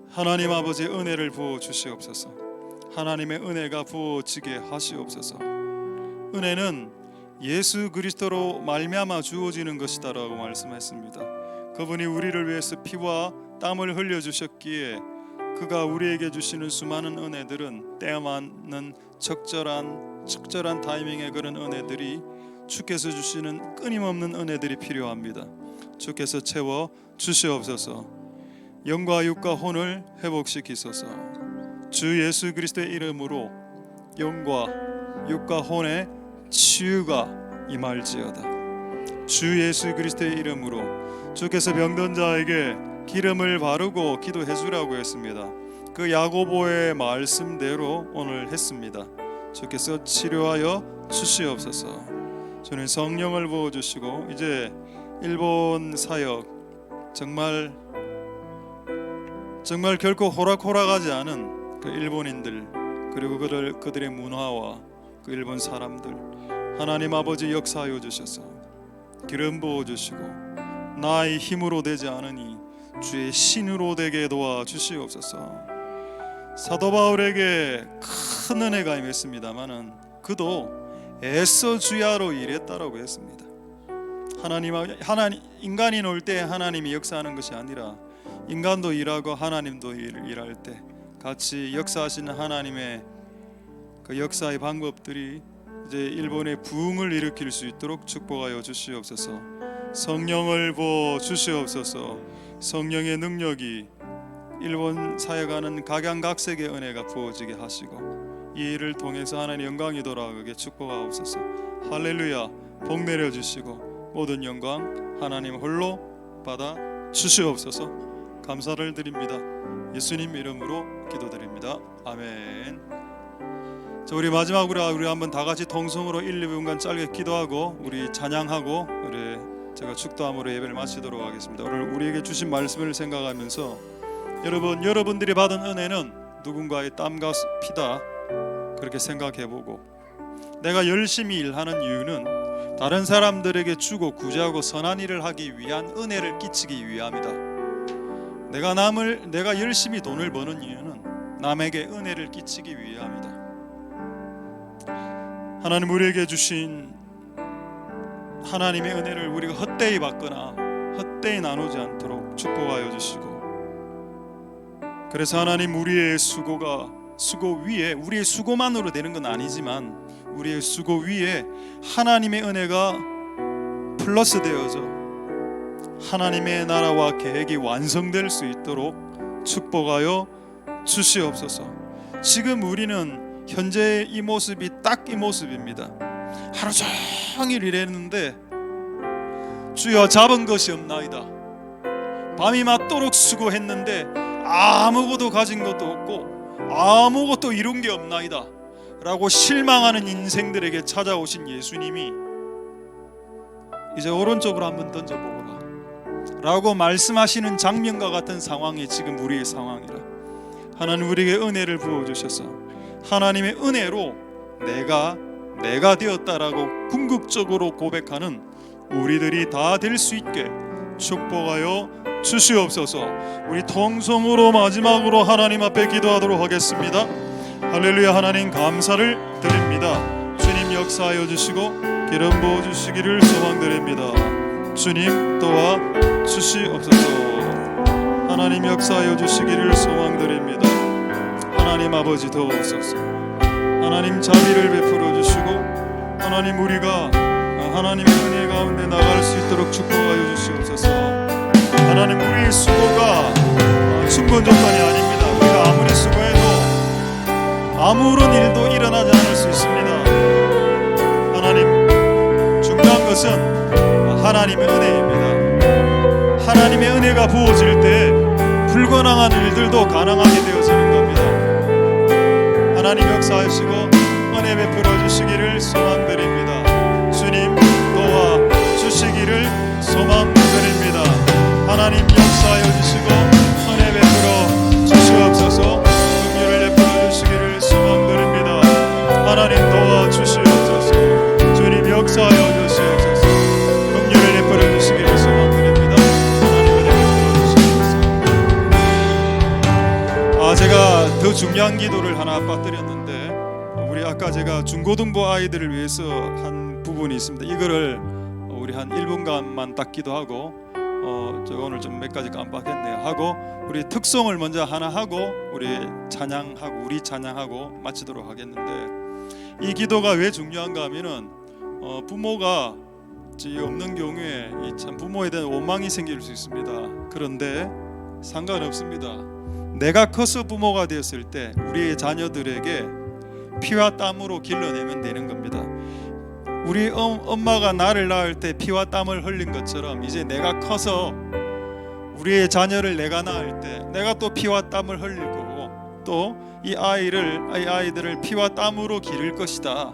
하나님 아버지의 은혜를 부어 주시옵소서. 하나님의 은혜가 부어지게 하시옵소서. 은혜는 예수 그리스도로 말미암아 주어지는 것이다라고 말씀했습니다. 그분이 우리를 위해서 피와 땀을 흘려 주셨기에 그가 우리에게 주시는 수많은 은혜들은 때에 맞는 적절한 타이밍의 그런 은혜들이 주께서 주시는 끊임없는 은혜들이 필요합니다. 주께서 채워 주시옵소서. 영과 육과 혼을 회복시키소서. 주 예수 그리스도의 이름으로 영과 육과 혼의 치유가 임할지어다. 주 예수 그리스도의 이름으로 주께서 병든 자에게 기름을 바르고 기도해 주라고 했습니다. 그 야고보의 말씀대로 오늘 했습니다. 주께서 치료하여 주시옵소서. 주님 성령을 부어주시고 이제 일본 사역 정말 결코 호락호락하지 않은 그 일본인들 그리고 그들의 문화와 그 일본 사람들 하나님 아버지 역사하여 주셔서 기름 부어주시고 나의 힘으로 되지 않으니 주의 신으로 되게 도와주시옵소서. 사도 바울에게 큰 은혜가 임했습니다마는 그도 애써 주야로 일했다라고 했습니다. 하나님 인간이 놀 때 하나님이 역사하는 것이 아니라 인간도 일하고 하나님도 일할 때 같이 역사하시는 하나님의 그 역사의 방법들이 이제 일본의 부흥을 일으킬 수 있도록 축복하여 주시옵소서. 성령을 부어 주시옵소서. 성령의 능력이 일본 사역하는 각양각색의 은혜가 부어지게 하시고 이 일을 통해서 하나님 영광이 돌아가게 축복하옵소서. 할렐루야. 복 내려 주시고 모든 영광 하나님 홀로 받아 주시옵소서. 감사를 드립니다. 예수님 이름으로 기도드립니다. 아멘. 자, 우리 마지막으로 우리 한번 다 같이 통성으로 1, 2분간 짧게 기도하고 우리 찬양하고 제가 축도함으로 예배를 마치도록 하겠습니다. 오늘 우리에게 주신 말씀을 생각하면서 여러분들이 받은 은혜는 누군가의 땀과 피다 그렇게 생각해보고 내가 열심히 일하는 이유는 다른 사람들에게 주고 구제하고 선한 일을 하기 위한 은혜를 끼치기 위함이다. 내가 열심히 돈을 버는 이유는 남에게 은혜를 끼치기 위함이다. 하나님 우리에게 주신 하나님의 은혜를 우리가 헛되이 받거나 헛되이 나누지 않도록 축복하여 주시고 그래서 하나님 우리의 수고 위에 우리의 수고만으로 되는 건 아니지만 우리의 수고 위에 하나님의 은혜가 플러스 되어져 하나님의 나라와 계획이 완성될 수 있도록 축복하여 주시옵소서. 지금 우리는 현재 이 모습이 딱 이 모습입니다. 하루 종일 일했는데 주여 잡은 것이 없나이다. 밤이 맞도록 수고했는데 아무것도 가진 것도 없고 아무것도 이룬 게 없나이다 라고 실망하는 인생들에게 찾아오신 예수님이 이제 오른쪽으로 한번 던져보거라 라고 말씀하시는 장면과 같은 상황이 지금 우리의 상황이라 하나님 우리에게 은혜를 부어주셔서 하나님의 은혜로 내가 되었다라고 궁극적으로 고백하는 우리들이 다 될 수 있게 축복하여 주시옵소서. 우리 통성으로 마지막으로 하나님 앞에 기도하도록 하겠습니다. 할렐루야. 하나님 감사를 드립니다. 주님 역사하여 주시고 기름 부어 주시기를 소망드립니다. 주님 도와 주시옵소서. 하나님 역사하여 주시기를 소망드립니다. 하나님 아버지 도우소서. 하나님 자비를 베풀어 주시고 하나님 우리가 하나님의 은혜 가운데 나갈 수 있도록 축복하여 주시옵소서. 하나님 우리의 수고가 충분 조건이 아닙니다. 우리가 아무리 수고해도 아무런 일도 일어나지 않을 수 있습니다. 하나님 중요한 것은 하나님의 은혜입니다. 하나님의 은혜가 부어질 때 불가능한 일들도 가능하게 되어지는 겁니다. 하나님 역사하시고 은혜 베풀어 주시기를 소망드립니다. 주님 도와 주시기를 소망드립니다. 하나님 역사하여 주시고 은혜 베풀어 주시옵소서. 긍휼을 베풀어 주시기를 소망드립니다. 하나님 도와 주시옵소서. 주님 역사하여 주시옵소서. 긍휼을 베풀어 주시기를 소망드립니다. 하나님 은혜 베풀어 주시옵소서. 제가 더 중요한 기도를 하나 빠뜨렸는데 우리 아까 제가 중고등부 아이들을 위해서 한 부분이 있습니다. 이거를 우리 한 1분간만 딱 기도하고 제가 오늘 좀 몇 가지 깜빡했네요 하고 우리 특송을 먼저 하나 하고 우리 찬양하고 마치도록 하겠는데 이 기도가 왜 중요한가 하면은 부모가 없는 경우에 참 부모에 대한 원망이 생길 수 있습니다. 그런데 상관없습니다. 내가 커서 부모가 되었을 때 우리의 자녀들에게 피와 땀으로 길러내면 되는 겁니다. 우리 엄마가 나를 낳을 때 피와 땀을 흘린 것처럼 이제 내가 커서 우리의 자녀를 내가 낳을 때 내가 또 피와 땀을 흘릴 거고 또 이 아이들을 피와 땀으로 기를 것이다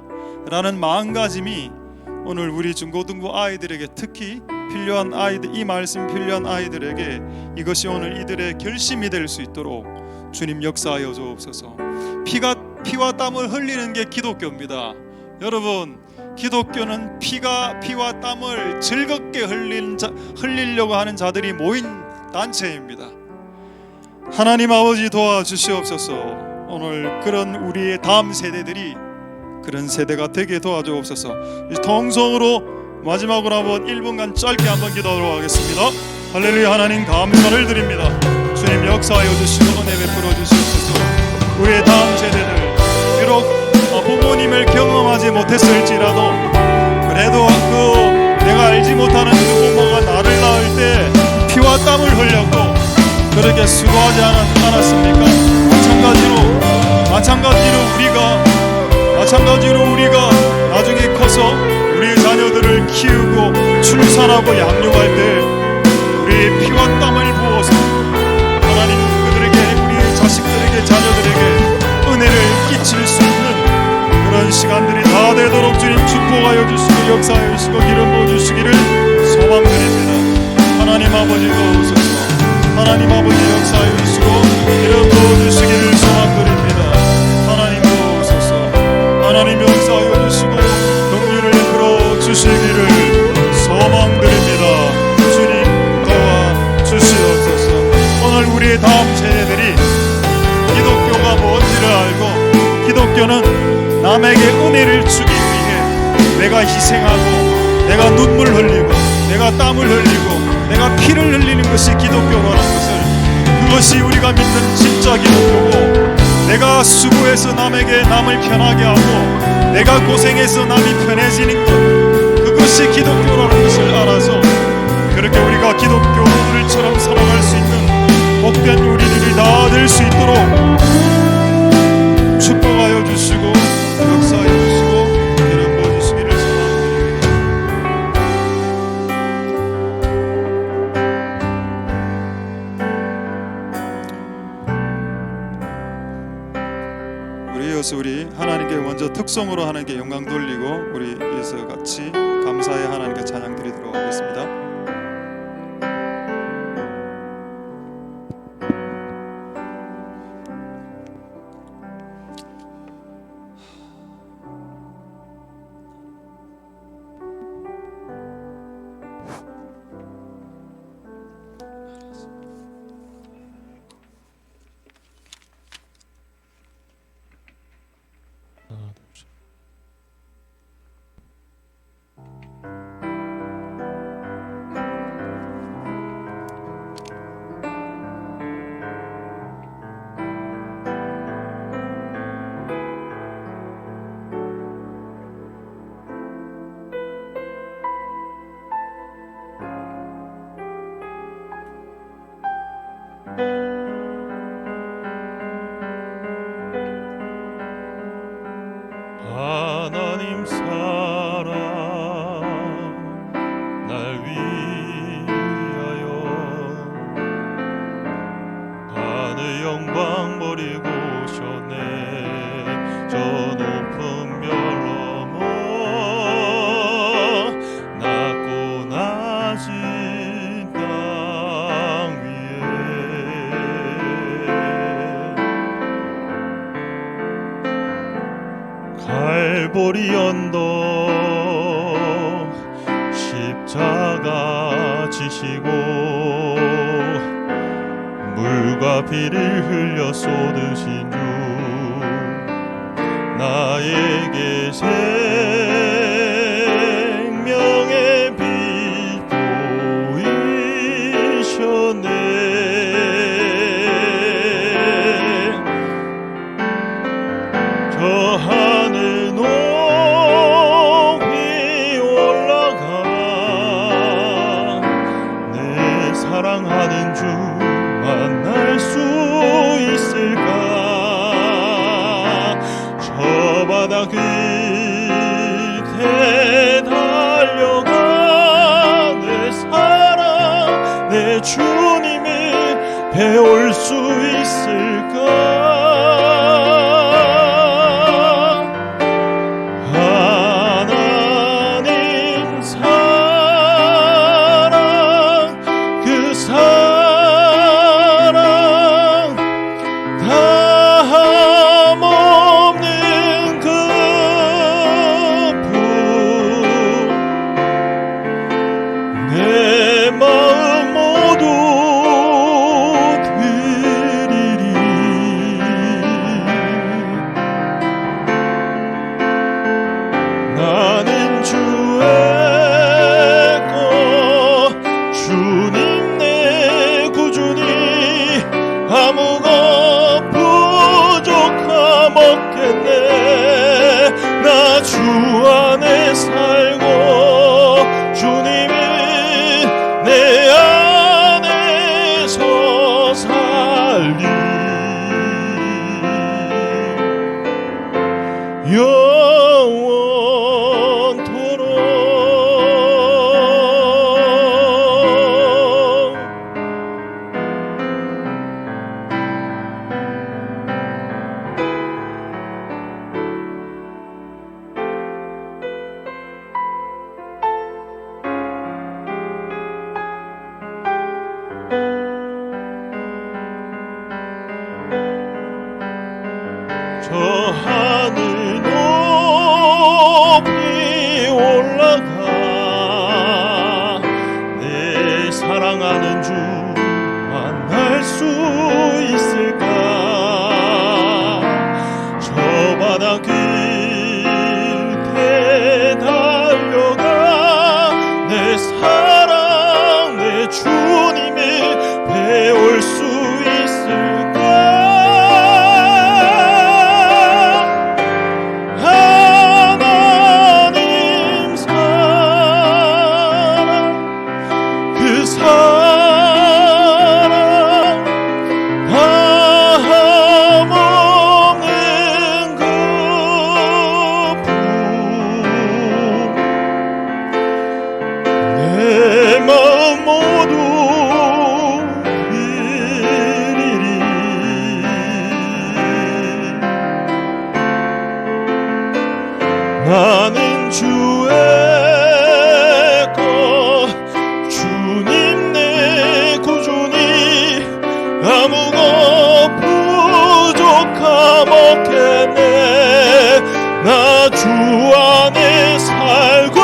라는 마음가짐이 오늘 우리 중고등부 아이들에게 특히 필요한 아이들, 이 말씀 필요한 아이들에게 이것이 오늘 이들의 결심이 될 수 있도록 주님 역사하여 주옵소서. 피와 땀을 흘리는 게 기독교입니다. 여러분, 기독교는 피와 땀을 즐겁게 흘리려고 하는 자들이 모인 단체입니다. 하나님 아버지 도와주시옵소서. 오늘 그런 우리의 다음 세대들이 그런 세대가 되게 도와주옵소서. 통성으로 마지막으로 한번 1분간 짧게 한번 기도하도록 하겠습니다. 할렐루야. 하나님 감사를 드립니다. 주님 역사하여 주시고 은혜 베풀어 주시옵소서. 우리의 다음 세대들 비록 부모님을 경험하지 못했을지라도 그래도 내가 알지 못하는 그 부모가 나를 낳을 때 피와 땀을 흘렸고 그렇게 수고하지 않았습니까? 마찬가지로 우리가 나중에 커서 우리의 자녀들을 키우고 출산하고 양육할 때 우리의 피와 땀을 부어서 하나님 그들에게 우리의 자식들에게 자녀들에게 은혜를 끼칠 수 있는 그런 시간들이 다 되도록 주님 축복하여 주시고 역사하여 주시고 기름 부어주시기를 소망드립니다. 하나님 아버지 도우소서. 하나님 아버지 역사하여 주시고 기름 부어주시기를 소망드립니다. 하나님 도우소서. 하나님 역사하여 주시고 긍휼을 베풀어 주시기를 소망드립니다. 주님 도와주시옵소서. 오늘 우리의 다음 세대들이 기독교가 뭔지를 알고 기독교는 남에게 은혜를 주기 위해 내가 희생하고 내가 눈물 흘리고 내가 땀을 흘리고 내가 피를 흘리는 것이 기독교라는 것을 그것이 우리가 믿는 진짜 기독교고 내가 수고해서 남을 편하게 하고 내가 고생해서 남이 편해지는 것 그것이 기독교라는 것을 알아서 그렇게 우리가 기독교들처럼 살아갈 수 있는 복된 우리들이 다 될 수 있도록 축복하여 주시고 역사하여 주시고 기름 부어주시기를 소망드립니다. 우리 이어서 우리 하나님께 먼저 특성으로 하나님께 영광 돌리고 우리 이어서 같이 감사의 하나님께 찬양 드리도록 하겠습니다. 하나님 사랑 날 위하여 하늘 영광 버리고 오셨네. 저 높은 별 넘어 낮고 낮은 땅 위에 갈보리 언덕 십자가 지시고 물과 피를 흘려 쏟으신 주 나에게 생명의 빛 보이셨네. 저 하늘 높이 올라가 내 사랑하는 주 배울 수 있을까? 하나님 사랑, 그 사랑 다함없는 그분, 내 마음 모두 드리리. 나는 주의 것, 주님 내 구주니 아무것 부족함 없겠네. 나 주 안에 살고 주님이 내 안에서 살리. 영원토록. 저 하늘 높이 올라가 내 사랑하는 주 만날 수 있을까? 저 바다 끝에 달려가 내 사랑 내 주님을 배울 수 있을까? 하나님 사랑, 그 사랑 다함없는 그분, 내 마음 모두 드리리. 나는 주의 것, 주님 내 구주니 아무것 부족함 없겠네. 나 주 안에 살고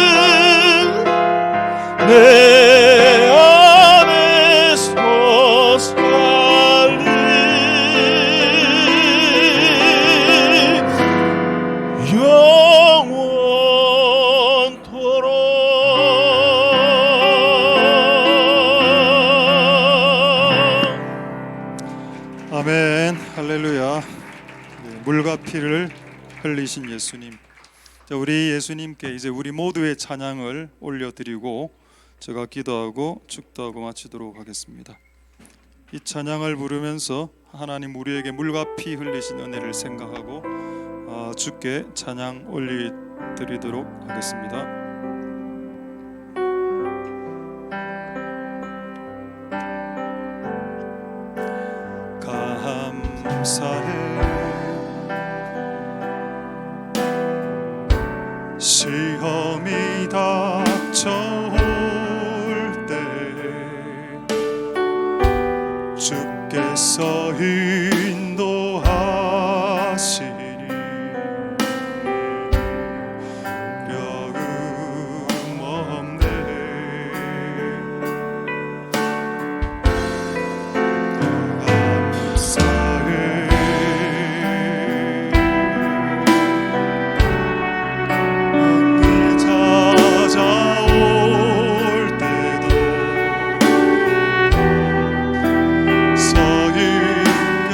주님을 내 안에서 살리. 영원토록. 아멘. 할렐루야. 네, 물과 피를 흘리신 예수님. 자, 우리 예수님께 이제 우리 모두의 찬양을 올려드리고 제가 기도하고 축도하고 마치도록 하겠습니다. 이 찬양을 부르면서 하나님 우리에게 물과 피 흘리신 은혜를 생각하고 주께 찬양 올려드리도록 하겠습니다. 감사해 시험이 닥쳐올 때 주께서 인도하시니 어려움 없네. 감사해 찾아올 때도 서 있는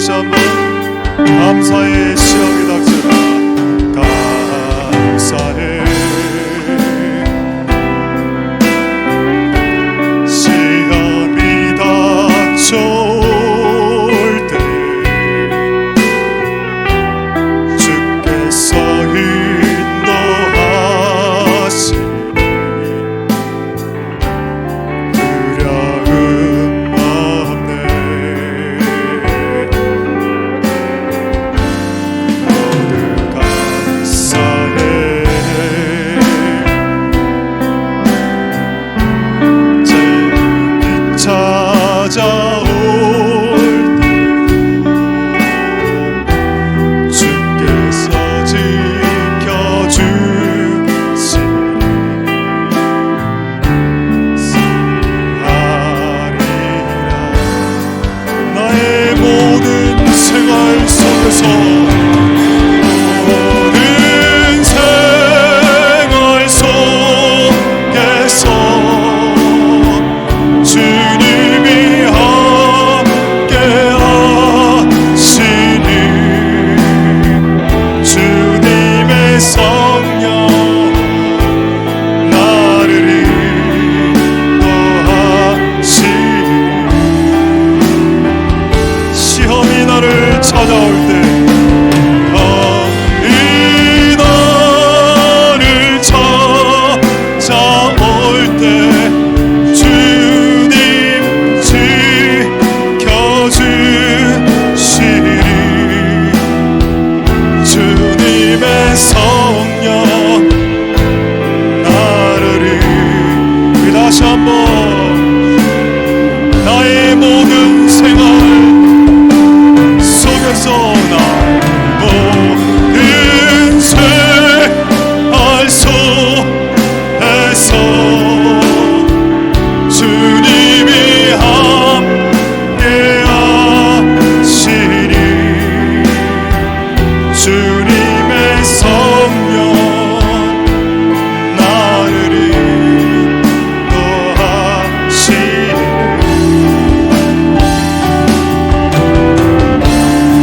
다시 한번 감사의 시험이 닥쳐라. 감사해. 시험이 닥쳐올 때 주께서 인도하시니 두려움 없네. 모두 감사해. 재앙이 찾아올 때도 주께서 지켜주시니 승리하리라. 나의 모든 생활 속에서 모든 생활 속에서 주님이 함께하시니 주님의 성령 나를 인도하시니 시험이 나를 찾아올 때 시험이 나를 찾아올 때 주님 지켜주시리. 주님의 성령 나를 우리 다시 한번 나의 모든 생활 속에서 나의 모든 생활 속에서 주님이 함께하시니 주님의 성령 나를 인도하시니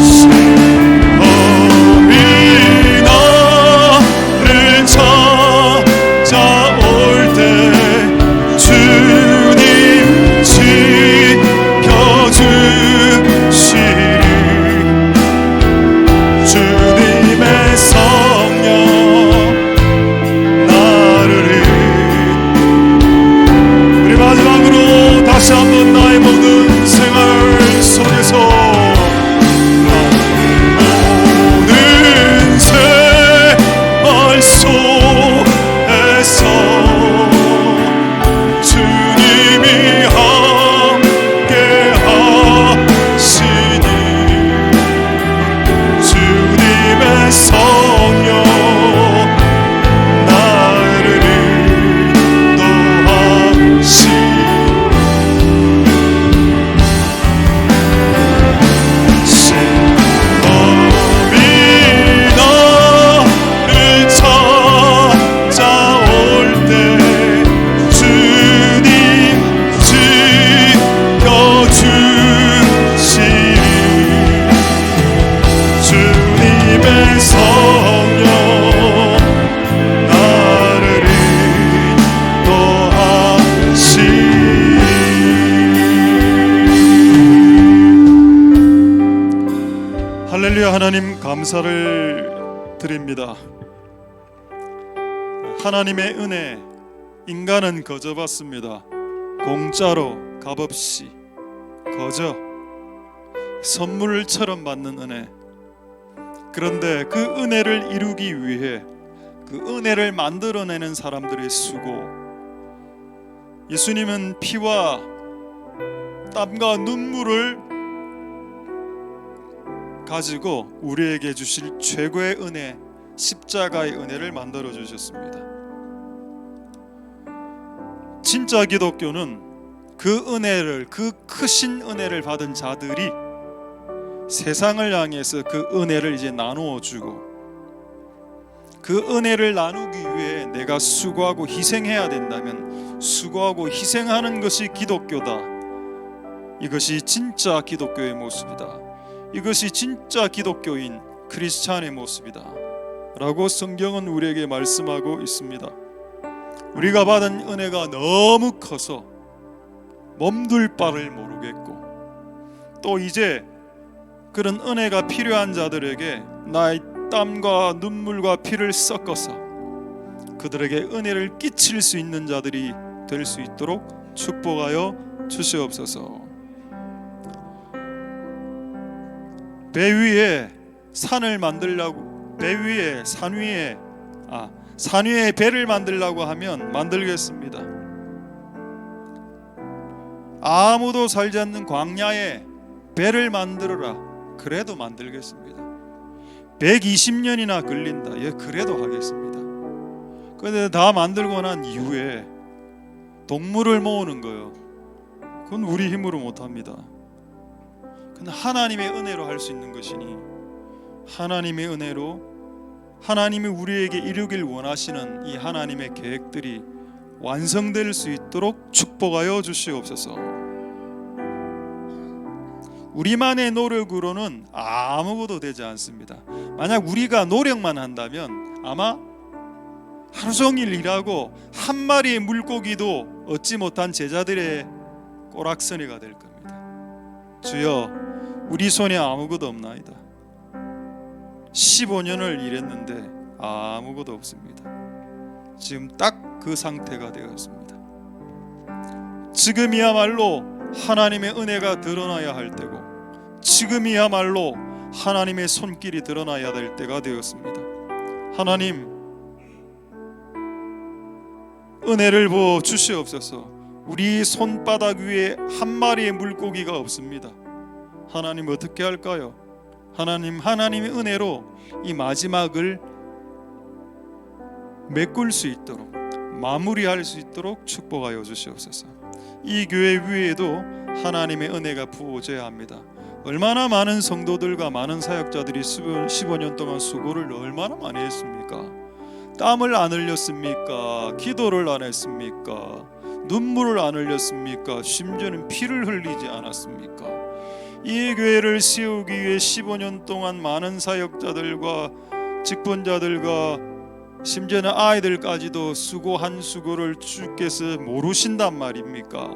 시험이 나를 찾아올 때 주님 지켜주시리. 주님의 성령 나를 우리 마지막으로 다시 한번 나의 모든 생활 속에서 모든 생활 속에서 주님이 함께하시니 주님의 성령 나를 인도하시니 할렐루야. 하나님 감사를 드립니다. 하나님의 은혜 인간은 거저 받습니다. 공짜로 값없이 거저 선물처럼 받는 은혜. 그런데 그 은혜를 이루기 위해 그 은혜를 만들어내는 사람들의 수고, 예수님은 피와 땀과 눈물을 가지고 우리에게 주실 최고의 은혜, 십자가의 은혜를 만들어 주셨습니다. 진짜 기독교는 그 은혜를, 그 크신 은혜를 받은 자들이 세상을 향해서 그 은혜를 이제 나누어 주고, 그 은혜를 나누기 위해 내가 수고하고 희생해야 된다면 수고하고 희생하는 것이 기독교다. 이것이 진짜 기독교의 모습이다. 이것이 진짜 기독교인 크리스찬의 모습이다 라고 성경은 우리에게 말씀하고 있습니다. 우리가 받은 은혜가 너무 커서 몸둘 바를 모르겠고, 또 이제 그런 은혜가 필요한 자들에게 나의 땀과 눈물과 피를 섞어서 그들에게 은혜를 끼칠 수 있는 자들이 될 수 있도록 축복하여 주시옵소서. 배 위에 산을 만들려고, 산 위에 배를 만들려고 하면 만들겠습니다. 아무도 살지 않는 광야에 배를 만들어라, 그래도 만들겠습니다. 120년이나 걸린다, 예, 그래도 하겠습니다. 그런데 다 만들고 난 이후에 동물을 모으는 거요, 그건 우리 힘으로 못합니다. 그건 하나님의 은혜로 할 수 있는 것이니, 하나님의 은혜로 하나님이 우리에게 이루길 원하시는 이 하나님의 계획들이 완성될 수 있도록 축복하여 주시옵소서. 우리만의 노력으로는 아무것도 되지 않습니다. 만약 우리가 노력만 한다면 아마 하루 종일 일하고 한 마리의 물고기도 얻지 못한 제자들의 꼬락서니가 될 겁니다. 주여, 우리 손에 아무것도 없나이다. 15년을 일했는데 아무것도 없습니다. 지금 딱 그 상태가 되었습니다. 지금이야말로 하나님의 은혜가 드러나야 할 때고, 지금이야말로 하나님의 손길이 드러나야 될 때가 되었습니다. 하나님, 은혜를 부어 주시옵소서. 우리 손바닥 위에 한 마리의 물고기가 없습니다. 하나님, 어떻게 할까요? 하나님, 하나님의 은혜로 이 마지막을 메꿀 수 있도록, 마무리할 수 있도록 축복하여 주시옵소서. 이 교회 위에도 하나님의 은혜가 부어져야 합니다. 얼마나 많은 성도들과 많은 사역자들이 15년 동안 수고를 얼마나 많이 했습니까? 땀을 안 흘렸습니까? 기도를 안 했습니까? 눈물을 안 흘렸습니까? 심지어는 피를 흘리지 않았습니까? 이 교회를 세우기 위해 15년 동안 많은 사역자들과 직분자들과 심지어는 아이들까지도 수고한 수고를 주께서 모르신단 말입니까?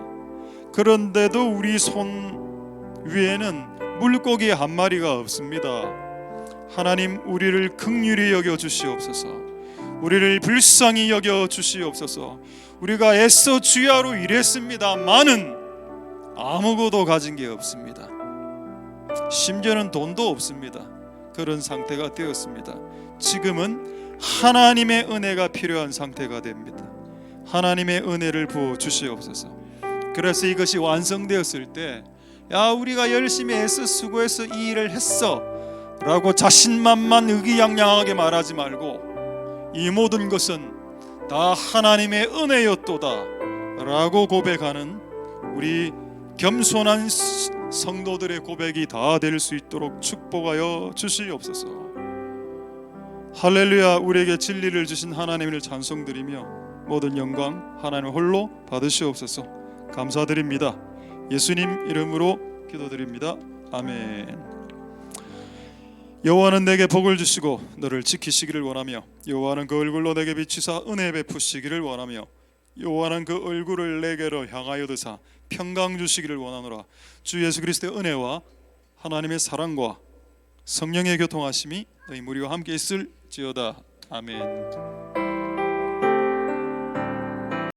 그런데도 우리 손 위에는 물고기 한 마리가 없습니다. 하나님, 우리를 긍휼히 여겨 주시옵소서. 우리를 불쌍히 여겨 주시옵소서. 우리가 애써 주야로 일했습니다만은 아무것도 가진 게 없습니다. 심지어는 돈도 없습니다. 그런 상태가 되었습니다. 지금은 하나님의 은혜가 필요한 상태가 됩니다. 하나님의 은혜를 부어 주시옵소서. 그래서 이것이 완성되었을 때, 야, 우리가 열심히 애써 수고해서 이 일을 했어 라고 자신만만 의기양양하게 말하지 말고, 이 모든 것은 다 하나님의 은혜였도다 라고 고백하는 우리 겸손한 성도들의 고백이 다 될 수 있도록 축복하여 주시옵소서. 할렐루야. 우리에게 진리를 주신 하나님을 찬송드리며 모든 영광 하나님 홀로 받으시옵소서. 감사드립니다. 예수님 이름으로 기도드립니다. 아멘. 여호와는 내게 복을 주시고 너를 지키시기를 원하며, 여호와는 그 얼굴로 내게 비치사 은혜 베푸시기를 원하며, 여호와는 그 얼굴을 내게로 향하여 드사 평강 주시기를 원하노라. 주 예수 그리스도의 은혜와 하나님의 사랑과 성령의 교통하심이 너희 무리와 함께 있을지어다. 아멘.